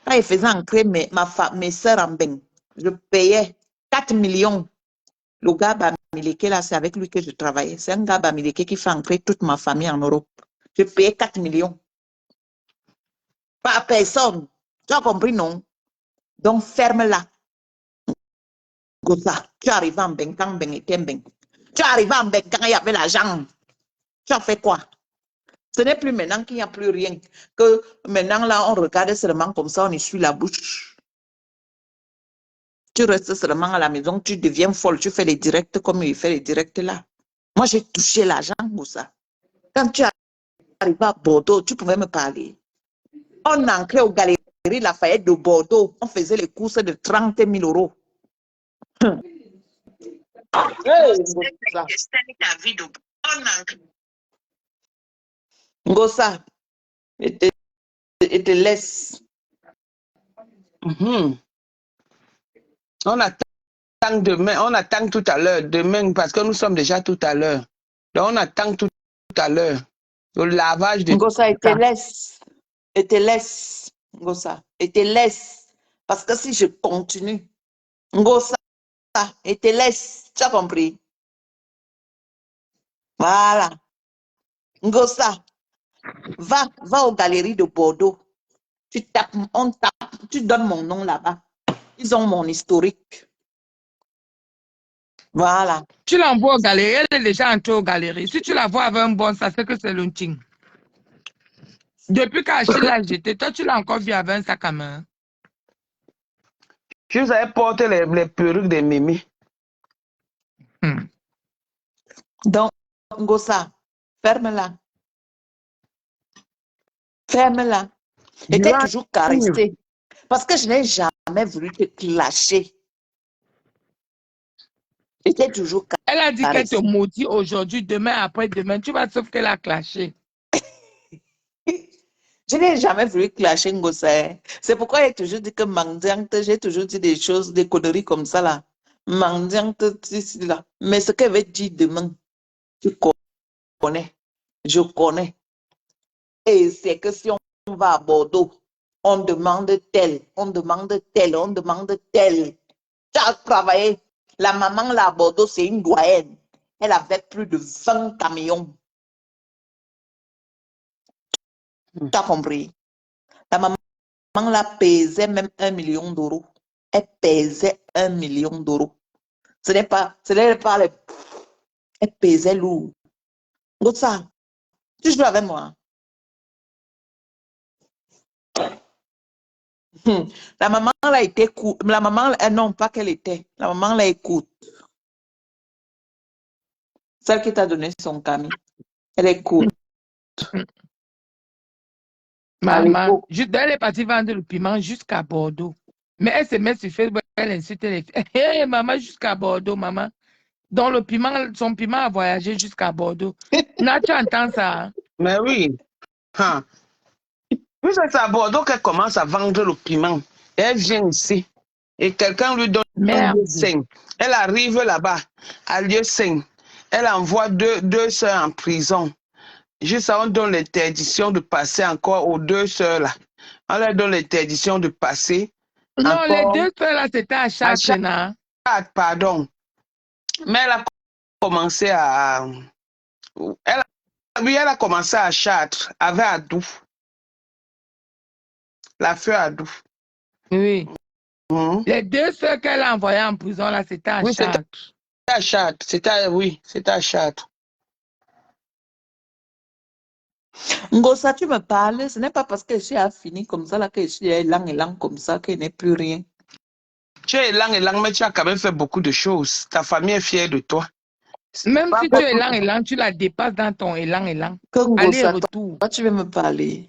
quand il faisait ancrer mes soeurs en bain, je payais 4 millions. Le gars Bamileke, là, c'est avec lui que je travaillais. C'est un gars Bamileke qui fait ancrer toute ma famille en Europe. Je payais 4 millions. Pas à personne. Tu as compris, non? Donc, ferme-la. Gosa, tu arrives en bain quand bain était bain. Tu arrives en bain quand il y avait l'argent. Tu as fait quoi? Ce n'est plus maintenant qu'il n'y a plus rien. Que maintenant, là, on regarde seulement comme ça, on essuie la bouche. Tu restes seulement à la maison, tu deviens folle, tu fais les directs comme il fait les directs là. Moi, j'ai touché l'argent pour ça. Quand tu arrives à Bordeaux, tu pouvais me parler. On entrait aux galeries Lafayette de Bordeaux, on faisait les courses de 30 000 euros. Ngosa, et te laisse. On attend demain, on attend tout à l'heure, demain, parce que nous sommes déjà tout à l'heure. Donc on attend tout à l'heure. Le lavage de... Ngosa, et te laisse. Et te laisse. Ngosa, et te laisse. Parce que si je continue, Ngosa, et te laisse. Tu as compris? Voilà. Ngosa, va aux galeries de Bordeaux. Tu tapes, on tape, tu donnes mon nom là-bas. Ils ont mon historique. Voilà. Tu l'envoies aux galeries, elle est déjà entrée aux galeries. Si tu la vois avec un bon, ça c'est que c'est l'unting. Depuis qu'Achille l'a jeté, toi tu l'as encore vu avec un sac à main. Je savais porter les perruques des mémés. Donc, Ngosa, ferme-la. Ferme-la. Et t'es toujours caressé. Parce que je n'ai jamais voulu te clasher. Et t'es toujours caressé. Elle a dit qu'elle te maudit aujourd'hui, demain, après-demain. Tu vas sauf qu'elle a clashé. Je n'ai jamais voulu clasher Ngosa. C'est pourquoi j'ai toujours dit que Mandiante, j'ai toujours dit des choses, des conneries comme ça là. Mandiante, là. Mais ce qu'elle veut dire demain, tu connais. Je connais. Et c'est que si on va à Bordeaux, on demande tel, on demande tel, on demande tel. Tu as travaillé. La maman là à Bordeaux, c'est une doyenne. Elle avait plus de 20 camions. Tu as compris? La maman là pesait même 1 million d'euros. Elle pesait 1 million d'euros. Ce n'est pas les... Elle pesait lourd. Donc ça, tu joues avec moi. La maman là était cool. La maman, non, pas qu'elle était. La maman là écoute. Celle qui t'a donné son camion. Elle écoute. Maman, elle est partie vendre le piment jusqu'à Bordeaux. Mais elle se met sur Facebook, elle insulte les filles. Hé, maman, jusqu'à Bordeaux, maman. Donc le piment, son piment a voyagé jusqu'à Bordeaux. Là, tu entends ça? Mais oui. Puis c'est à Bordeaux qu'elle commence à vendre le piment. Elle vient ici. Et quelqu'un lui donne un lieu sain. Elle arrive là-bas, à lieu sain. Elle envoie deux sœurs en prison. Juste ça, on donne l'interdiction de passer encore aux deux sœurs là. On leur donne l'interdiction de passer. Non, encore les deux sœurs là, c'était à Chartres. Pardon. Mais elle a commencé à... Elle a commencé à Chartres, avec Adou. La feu Adou. Oui. Les deux sœurs qu'elle a envoyées en prison là, c'était à Chartres. C'était à Chartres. C'était à Chartres. Ngosa, tu me parles, ce n'est pas parce que je suis fini comme ça, là, que je suis élan comme ça, qu'il n'est plus rien. Tu es élan, mais tu as quand même fait beaucoup de choses. Ta famille est fière de toi. Même si tu es élan, tu la dépasses dans ton élan. Ngosa, retour. Toi, tu veux me parler.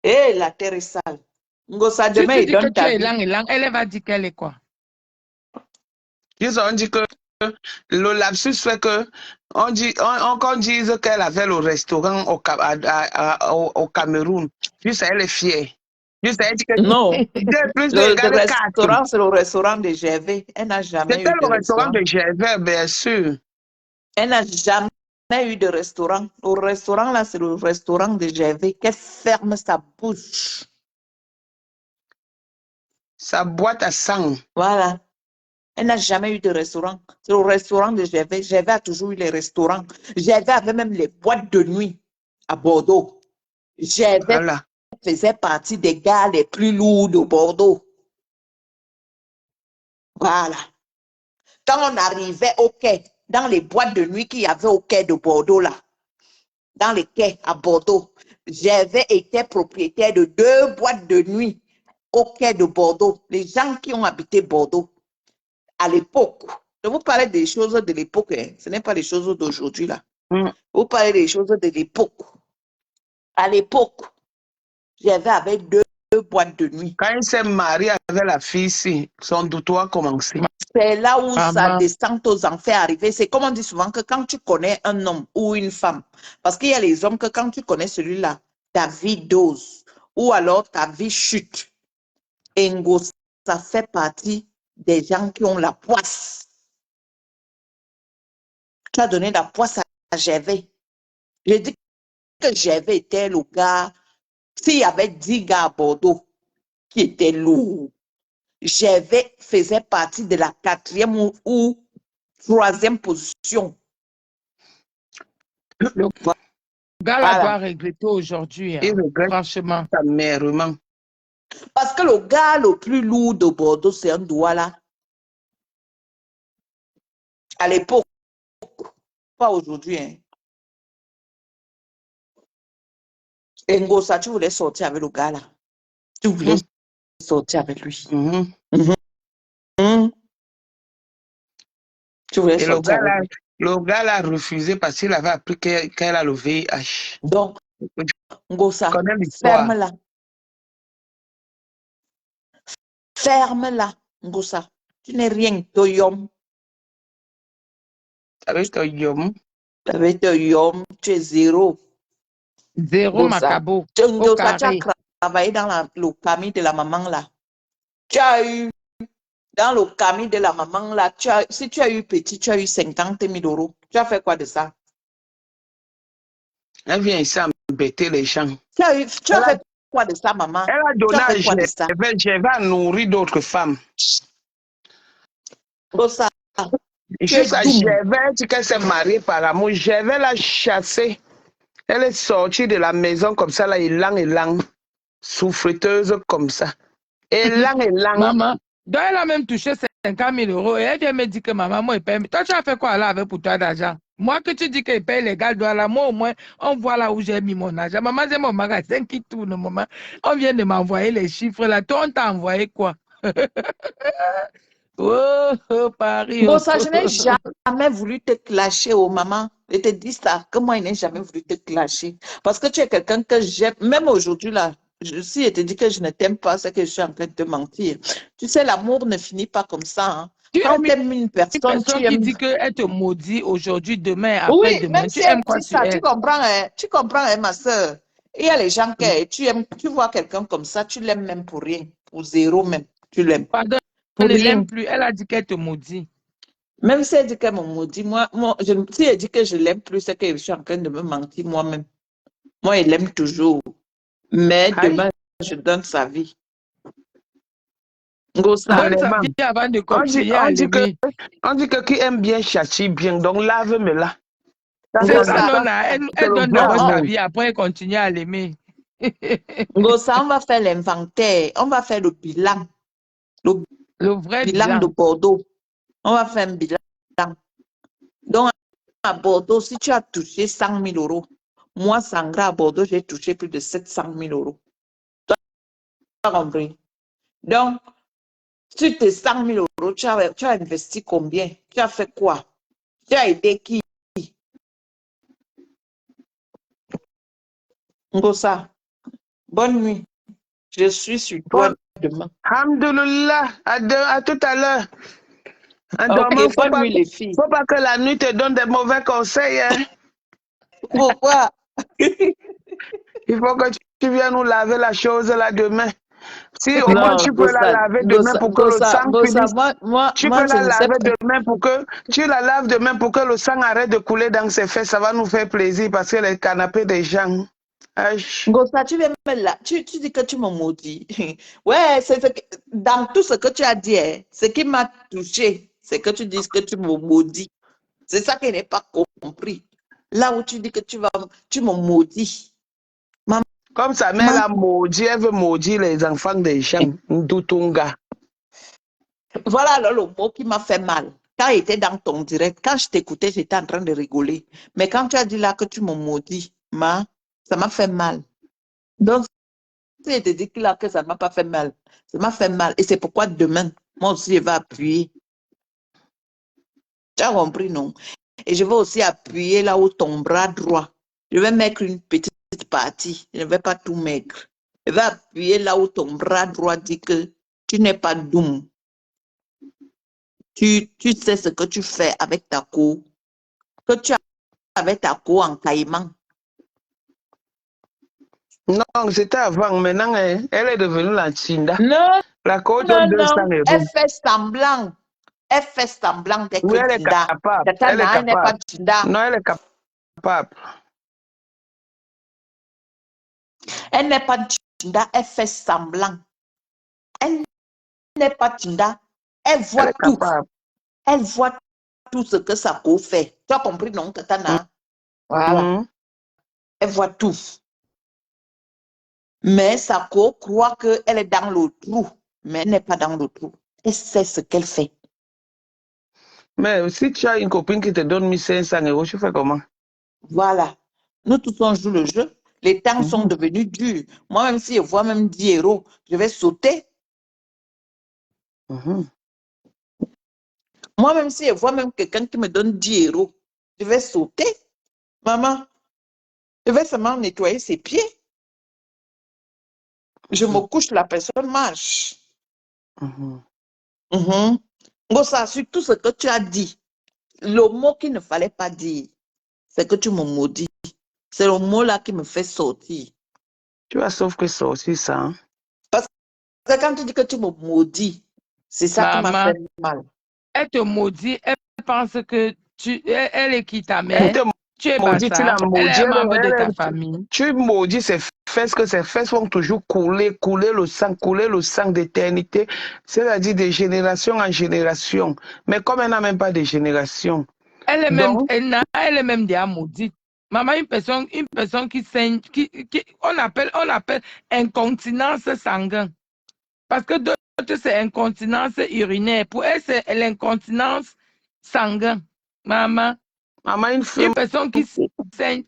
La terre est sale. Ngosa, demain, il donne ta vie. Elle va dire qu'elle est quoi? Ils ont dit que le lapsus fait que on dise qu'elle avait le restaurant au Cameroun. Juste elle est fière. Juste à dire que Non. 2 plus 2 Le égale 4. restaurant, c'est le restaurant de Gervais. Elle n'a jamais C'était eu de le restaurant restaurant. de Gervais, bien sûr. Elle n'a jamais eu de restaurant. Le restaurant, là, c'est le restaurant de Gervais. Qu'elle ferme sa bouche. Sa boîte à sang. Voilà. Elle n'a jamais eu de restaurant. C'est le restaurant de Gervais. Gervais a toujours eu les restaurants. Gervais avait même les boîtes de nuit à Bordeaux. Gervais Voilà. faisait partie des gars les plus lourds de Bordeaux. Voilà. Quand on arrivait au quai, dans les boîtes de nuit qu'il y avait au quai de Bordeaux, là, dans les quais à Bordeaux, j'avais été propriétaire de 2 boîtes de nuit au quai de Bordeaux. Les gens qui ont habité Bordeaux à l'époque, je vous parlais des choses de l'époque, hein. Ce n'est pas les choses d'aujourd'hui, là. Vous parlez des choses de l'époque. À l'époque, j'avais avec deux boîtes de nuit. Quand il s'est marié avec la fille ici, son doutoir a commencé. C'est là où sa Maman. descente aux enfers arrivée. C'est comme on dit souvent que quand tu connais un homme ou une femme, parce qu'il y a les hommes que quand tu connais celui-là, ta vie dose ou alors ta vie chute. Et Ngo, ça fait partie des gens qui ont la poisse. Tu as donné la poisse à Gervais. J'ai dit que Gervais était le gars, s'il y avait 10 gars à Bordeaux qui étaient lourds, Gervais faisait partie de la 4e ou 3e position. Le gars là Voilà. doit regretter aujourd'hui, hein, Il regrette franchement. amèrement. Parce que le gars le plus lourd de Bordeaux, c'est un Douala. À l'époque, pas aujourd'hui. Hein. Et Ngosa, tu voulais sortir avec le gars là. Tu voulais sortir avec lui. Tu voulais Et le sortir avec lui. gars l'a refusé parce qu'il avait appris qu'elle a le VIH. Donc, Ngosa, connais l'histoire. ferme-la. Ferme-la, Ngosa. Tu n'es rien, Toyom. Avec ton yom. Avec Toyom, tu es zéro. Zéro Ngosa. macabo. Ngosa, tu as carré. travaillé dans le camion de la maman là. Tu as eu, dans le camion de la maman là, si tu as eu petit, tu as eu 50 000 euros. Tu as fait quoi de ça? Elle vient ici embêter les gens. Tu as fait quoi de ça, maman? Elle a Tu donné as à fait quoi de ça? Gervais à nourrir d'autres femmes. Ngosa, Jusqu'à doux. Gervais, dit qu'elle s'est mariée par amour. Gervais l'a chassée. Elle est sortie de la maison comme ça, là, élang, souffreteuse comme ça. Élang. Maman, donc elle a même touché 50 000 euros et elle vient me dire que maman, moi, il paye. Toi, tu as fait quoi là avec pour toi d'argent? Moi, que tu dis qu'il paye les gars, là, moi, au moins, on voit là où j'ai mis mon argent. Maman, j'ai mon magasin qui tourne, maman. On vient de m'envoyer les chiffres là. Toi, on t'a envoyé quoi? Oh, Paris. Ngosa, je n'ai jamais voulu te clasher, oh maman. Je te dis ça, que moi, je n'ai jamais voulu te clasher. Parce que tu es quelqu'un que j'aime. Même aujourd'hui, là, si je te dis que je ne t'aime pas, c'est que je suis en train de te mentir. Tu sais, l'amour ne finit pas comme ça. Hein. Quand tu aimes une personne, tu qui aimes. dit qu'elle te maudit aujourd'hui, demain, Oui, après-demain. même Tu si aimes elle quoi dit ça, tu comprends, hein? Tu comprends, hein, ma soeur. Il y a les gens qui tu aimes, tu vois quelqu'un comme ça, tu l'aimes même pour rien, pour zéro même, tu l'aimes. Pardon, Pour elle ne rien. l'aime plus. Elle a dit qu'elle te maudit. Même si elle dit qu'elle me maudit, si elle dit que je l'aime plus, c'est que je suis en train de me mentir moi-même. Moi, elle l'aime toujours. Mais demain, je donne sa vie. Ngosa. Donne sa vie avant de continuer à l'aimer. On dit que qui aime bien châtie bien, donc lave-me-la. C'est ça, non, là. Elle donne d'abord sa vie, après elle continue à l'aimer. Ngosa, on va faire l'inventaire, on va faire le bilan. Le vrai bilan de Bordeaux. On va faire un bilan. Donc, à Bordeaux, si tu as touché 100 000 euros, moi, Sangra, à Bordeaux, j'ai touché plus de 700 000 euros. Tu as compris? Donc, sur tes 100 000 euros, tu as investi combien? Tu as fait quoi? Tu as aidé qui? Ngosa, bonne nuit. Je suis sur toi demain. Alhamdulillah, à tout à l'heure. Ok, bonne nuit, les filles. Faut pas que la nuit te donne des mauvais conseils. Hein? Pourquoi? Il faut que tu viennes nous laver la chose là demain. Si au moins Non, tu peux la laver demain pour que le sang finisse. Tu peux je la ne sais laver pas. demain pour que tu la laves demain pour que le sang arrête de couler dans ses fesses. Ça va nous faire plaisir parce que les canapés des gens. Gossa, tu veux me là, tu dis que tu me maudis. Ouais, dans tout ce que tu as dit, hein, ce qui m'a touché, c'est que tu dis que tu me maudis. C'est ça que je n'ai pas compris. Là où tu dis que tu me maudis. Comme sa mère l'a maudit, elle veut maudire les enfants des gens. Ndoutunga. Voilà le mot qui m'a fait mal. Quand j'étais dans ton direct, quand je t'écoutais, j'étais en train de rigoler. Mais quand tu as dit là que tu me maudis, ça m'a fait mal. Donc, si je te dis là que ça ne m'a pas fait mal, ça m'a fait mal. Et c'est pourquoi demain, moi aussi, je vais appuyer. Tu as compris, non? Et je vais aussi appuyer là où ton bras droit. Je vais mettre une petite partie. Je ne vais pas tout mettre. Je vais appuyer là où ton bras droit dit que tu n'es pas doux. Tu sais ce que tu fais avec ta cour. Que tu as avec ta cour en caïman. Non, c'était avant. Maintenant, elle est devenue la Tchinda. Non, La cour non, donne 200 non. euros. Elle fait semblant. Elle fait semblant d'être Oui, elle est Tchinda. capable. Elle est Elle n'est pas capable. Tchinda. Non, elle est capable. Elle n'est pas Tchinda. Elle fait semblant. Elle n'est pas Tchinda. Elle voit Elle est tout. capable. Elle voit tout ce que sa cour fait. Tu as compris, non, Katana? Voilà. Mhm. Elle voit tout. Mais sa cour croit qu'elle est dans le trou. Mais elle n'est pas dans le trou. Elle sait ce qu'elle fait. Mais si tu as une copine qui te donne 1500 euros, tu fais comment? Voilà. Nous tous, on joue le jeu. Les temps sont devenus durs. Moi-même, si je vois même 10 euros, je vais sauter. Moi-même, si je vois même quelqu'un qui me donne 10 euros, je vais sauter. Maman, je vais seulement nettoyer ses pieds. Je me couche, la personne marche. Gossa, sur tout ce que tu as dit, le mot qu'il ne fallait pas dire, c'est que tu me maudis. C'est le mot-là qui me fait sortir. Tu vas sauf que sortir ça. Hein? Parce que quand tu dis que tu me maudis, c'est ça qui m'a Maman, fait mal. elle te maudit, elle pense que elle est qui ta mère? Tu es maudit, tu l'as elle est maudit, un membre de ta famille. Tu maudis ses fesses, que ses fesses vont toujours couler le sang d'éternité, c'est-à-dire de génération en génération. Mais comme elle n'a même pas de génération. Elle est même, elle est même déjà maudite. Maman, une personne qui saigne, on appelle incontinence sanguine. Parce que d'autres, c'est incontinence urinaire. Pour elle, c'est l'incontinence sanguine. Maman, une personne qui saigne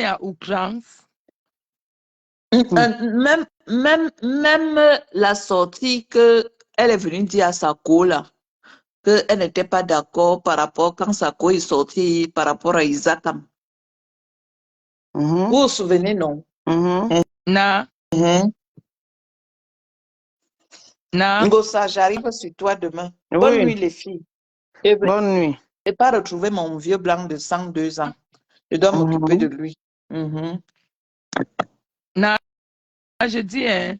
à outrance. Même la sortie qu'elle est venue dire à Sako là, qu'elle n'était pas d'accord par rapport quand Sako est sorti par rapport à Isakam. Vous vous souvenez, non? Non. Non. Ngossa, j'arrive sur toi demain. Oui. Bonne nuit, les filles. Bonne nuit. Je n'ai pas retrouvé mon vieux blanc de 102 ans. Je dois m'occuper de lui. Non, je dis, hein.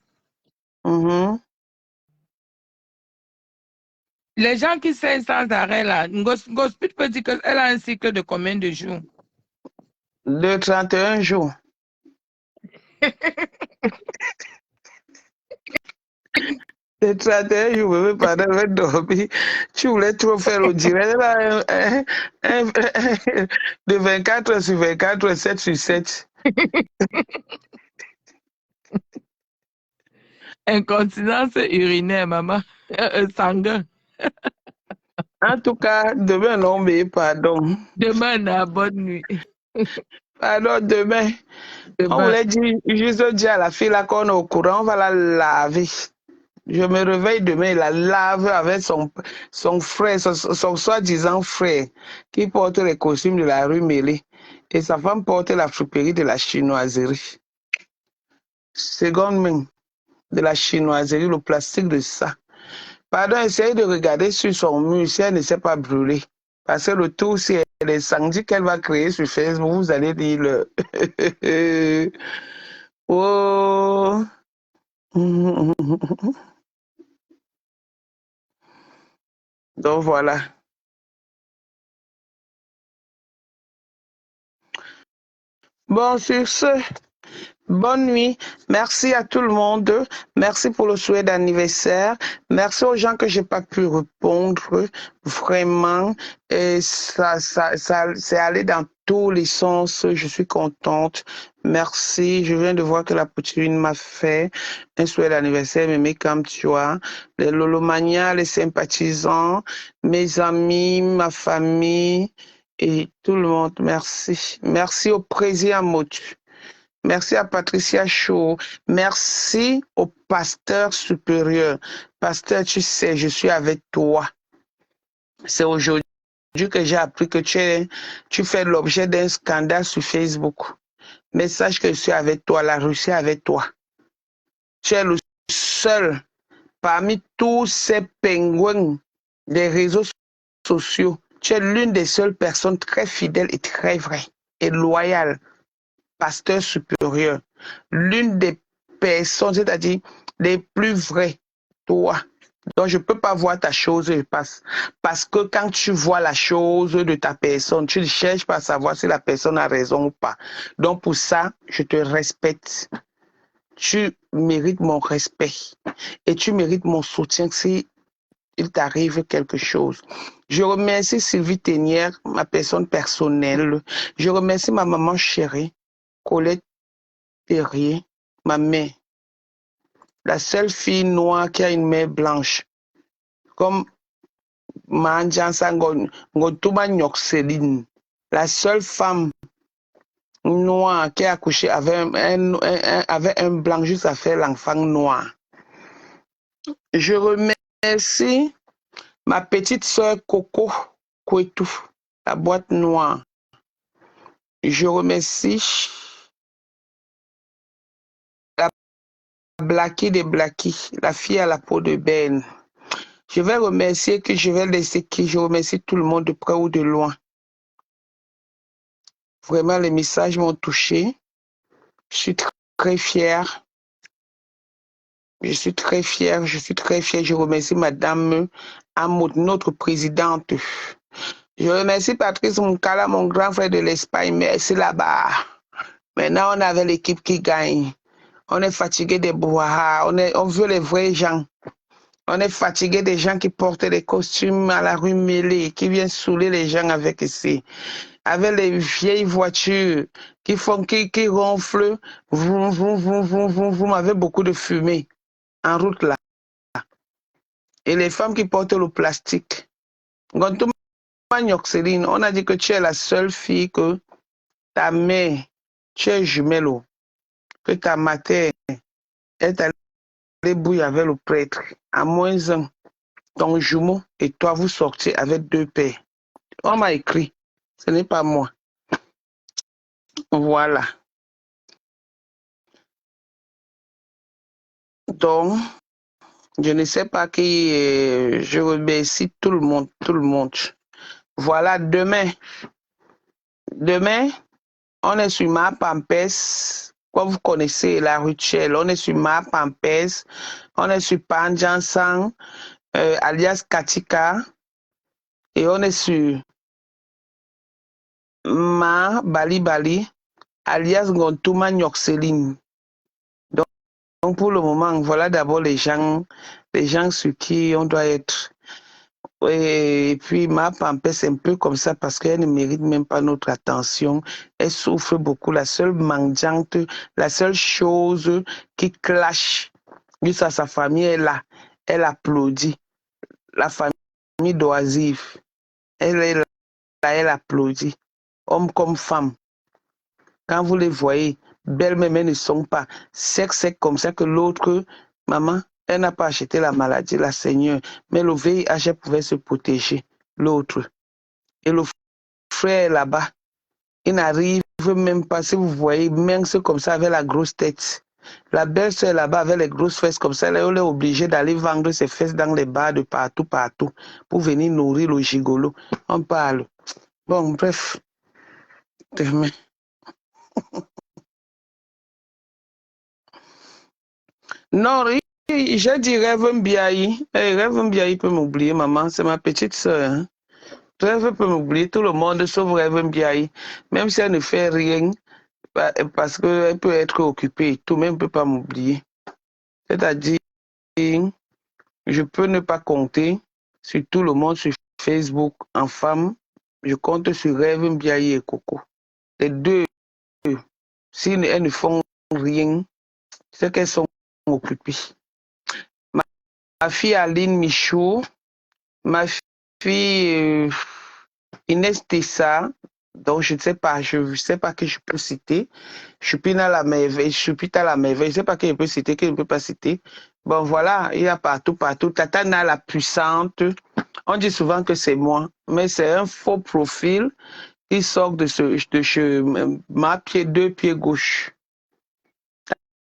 Les gens qui saignent sans arrêt, là, Ngospit peut dire qu'elle a un cycle de combien de jours? De 31 jours. De 31 jours, bébé, pendant que je dormir. Tu voulais trop faire le direct, là, de 24 heures sur 24, 7 sur 7. Incontinence urinaire, maman. Sanguin. En tout cas, demain, non, mais pardon. Demain, bonne nuit. Pardon, demain. On voulait dire, juste dire à la fille là qu'on est au courant, on va la laver. Je me réveille demain, il la lave avec son frère, son soi-disant frère, qui porte les costumes de la rue Mélée. Et sa femme porte la friperie de la chinoiserie. Seconde main de la chinoiserie, le plastique de ça. Pardon, essayez de regarder sur son mur si elle ne s'est pas brûlée. Parce que le tout, si elle est samedi qu'elle va créer sur Facebook, vous allez dire le... Oh! Donc voilà. Bon, sur ce, bonne nuit. Merci à tout le monde. Merci pour le souhait d'anniversaire. Merci aux gens que j'ai pas pu répondre. Vraiment, et ça c'est allé dans tous les sens. Je suis contente. Merci. Je viens de voir que la poitrine m'a fait un souhait d'anniversaire, mais comme tu vois, les Lolomania, les sympathisants, mes amis, ma famille et tout le monde. Merci. Merci au président Motu. Merci à Patricia Chaud. Merci au pasteur supérieur. Pasteur, tu sais, je suis avec toi. C'est aujourd'hui que j'ai appris que tu fais l'objet d'un scandale sur Facebook. Mais sache que je suis avec toi, la Russie est avec toi. Tu es le seul parmi tous ces pingouins des réseaux sociaux. Tu es l'une des seules personnes très fidèles et très vraies et loyales. Pasteur supérieur, l'une des personnes, c'est-à-dire les plus vraies, toi. Donc, je ne peux pas voir ta chose et passe. Parce que quand tu vois la chose de ta personne, tu ne cherches pas à savoir si la personne a raison ou pas. Donc, pour ça, je te respecte. Tu mérites mon respect et tu mérites mon soutien si il t'arrive quelque chose. Je remercie Sylvie Ténière, ma personne personnelle. Je remercie ma maman chérie, Colette Terrier, ma mère, la seule fille noire qui a une mère blanche, comme Manjansa Ngotuma Nyokseline, la seule femme noire qui a accouché avec un blanc juste à faire l'enfant noir. Je remercie ma petite soeur Coco Kouetou, la boîte noire. Je remercie la Blackie de Blackie, la fille à la peau de benne. Je vais remercier que je vais laisser qui. Je remercie tout le monde de près ou de loin. Vraiment, les messages m'ont touché. Je suis très fière. Je suis très fière. Je suis très fière. Je remercie Madame Amoud, notre présidente. Je remercie Patrice Moukala, mon grand frère de l'Espagne. Merci là-bas. Maintenant, on avait l'équipe qui gagne. On est fatigué des brouhaha. On veut les vrais gens. On est fatigué des gens qui portent des costumes à la rue mêlée, qui viennent saouler les gens avec les vieilles voitures qui ronflent, avec beaucoup de fumée en route là. Et les femmes qui portent le plastique. On a dit que tu es la seule fille que ta mère, tu es jumelle, que ta mater est allée bouillir avec le prêtre. À moins un, ton jumeau et toi, vous sortez avec deux pères. On m'a écrit, ce n'est pas moi. Voilà. Donc, je ne sais pas qui, je remercie tout le monde, tout le monde. Voilà, demain, on est sur ma Pampès, comme vous connaissez la rituelle, on est sur ma Pampès, on est sur Panjansan, alias Katika, et on est sur ma Bali Bali, alias Ngontuma Nyokseline. Donc pour le moment, voilà d'abord les gens sur qui on doit être. Et puis ma Pampès, c'est un peu comme ça parce qu'elle ne mérite même pas notre attention. Elle souffre beaucoup. La seule mendiante, la seule chose qui clash juste à sa famille est là. Elle applaudit. La famille d'Oisif, elle est là, elle applaudit. Homme comme femme. Quand vous les voyez, belles même elles ne sont pas. C'est comme ça que l'autre, maman, elle n'a pas acheté la maladie, la Seigneur. Mais le VIH pouvait se protéger. L'autre. Et le frère là-bas, il n'arrive même pas, si vous voyez, même c'est comme ça avec la grosse tête. La belle-sœur là-bas avec les grosses fesses comme ça, elle est obligée d'aller vendre ses fesses dans les bars de partout, pour venir nourrir le gigolo. On parle. Bon, bref. Demain. Non, j'ai dit Rêve Mbiaye. Hey, Rêve Mbiaye peut m'oublier, maman. C'est ma petite soeur. Hein. Rêve peut m'oublier. Tout le monde sauf Rêve Mbiaye. Même si elle ne fait rien, parce qu'elle peut être occupée. Tout le monde ne peut pas m'oublier. C'est-à-dire, je peux ne pas compter sur tout le monde sur Facebook en femme. Je compte sur Rêve Mbiaye et Coco. Les deux, si elles ne font rien, c'est qu'elles sont occupées. Ma fille Aline Michaud, ma fille Inès Tessa, donc je ne sais pas, que je peux citer. Chupina la merveille, Chupita la merveille, je ne sais pas qui je peux citer, qui je ne peux pas citer. Bon voilà, il y a partout. Tatana la puissante, on dit souvent que c'est moi, mais c'est un faux profil qui sort de ma pied, deux pieds gauche.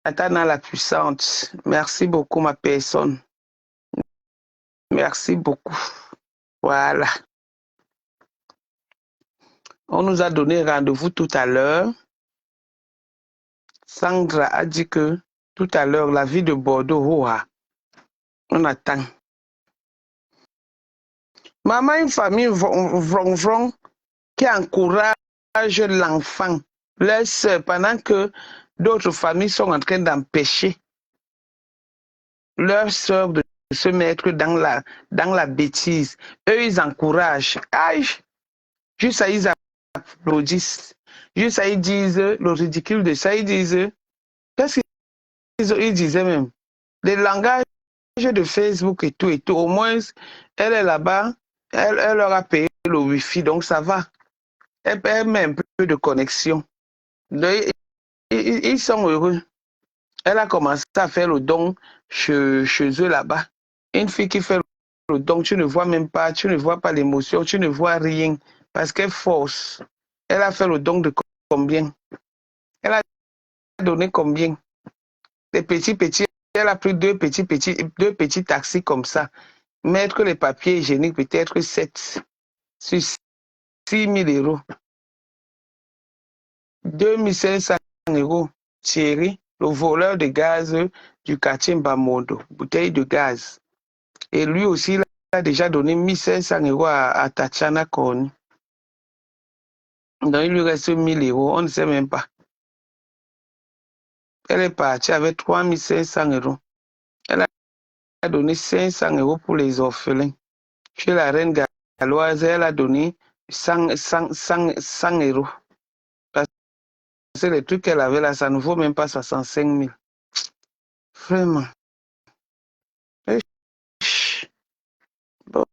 Tatana la puissante, merci beaucoup ma personne. Merci beaucoup. Voilà. On nous a donné rendez-vous tout à l'heure. Sandra a dit que tout à l'heure, la ville de Bordeaux, on attend. Maman, une famille vron qui encourage l'enfant, leur soeur, pendant que d'autres familles sont en train d'empêcher leur soeur de se mettre dans la bêtise. Eux, ils encouragent. Aïe, juste ça, ils applaudissent. Juste ça, ils disent le ridicule de ça. Ils disent, qu'est-ce qu'ils disaient même? Les langages de Facebook et tout. Au moins, elle est là-bas, elle leur a payé le Wi-Fi, donc ça va. Elle met un peu de connexion. Ils sont heureux. Elle a commencé à faire le don chez eux là-bas. Une fille qui fait le don, tu ne vois même pas, tu ne vois pas l'émotion, tu ne vois rien, parce qu'elle force. Elle a fait le don de combien? Elle a donné combien? Des petits, elle a pris deux petits taxis comme ça. Mettre les papiers hygiéniques, peut-être 7 sur 6 000 euros. 2 500 euros. Thierry, le voleur de gaz du quartier Mbamondo, bouteille de gaz. Et lui aussi, il a déjà donné 1 500 euros à Tatiana Korni. Donc, il lui reste 1 000 euros, on ne sait même pas. Elle est partie avec 3 500 euros. Elle a donné 500 euros pour les orphelins. Chez la reine galloise, elle a donné 100 euros. Parce que les trucs qu'elle avait là, ça ne vaut même pas 65 000. Vraiment. Bon.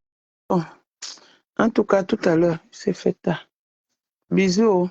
En tout cas, tout à l'heure, c'est fait tard. Bisous.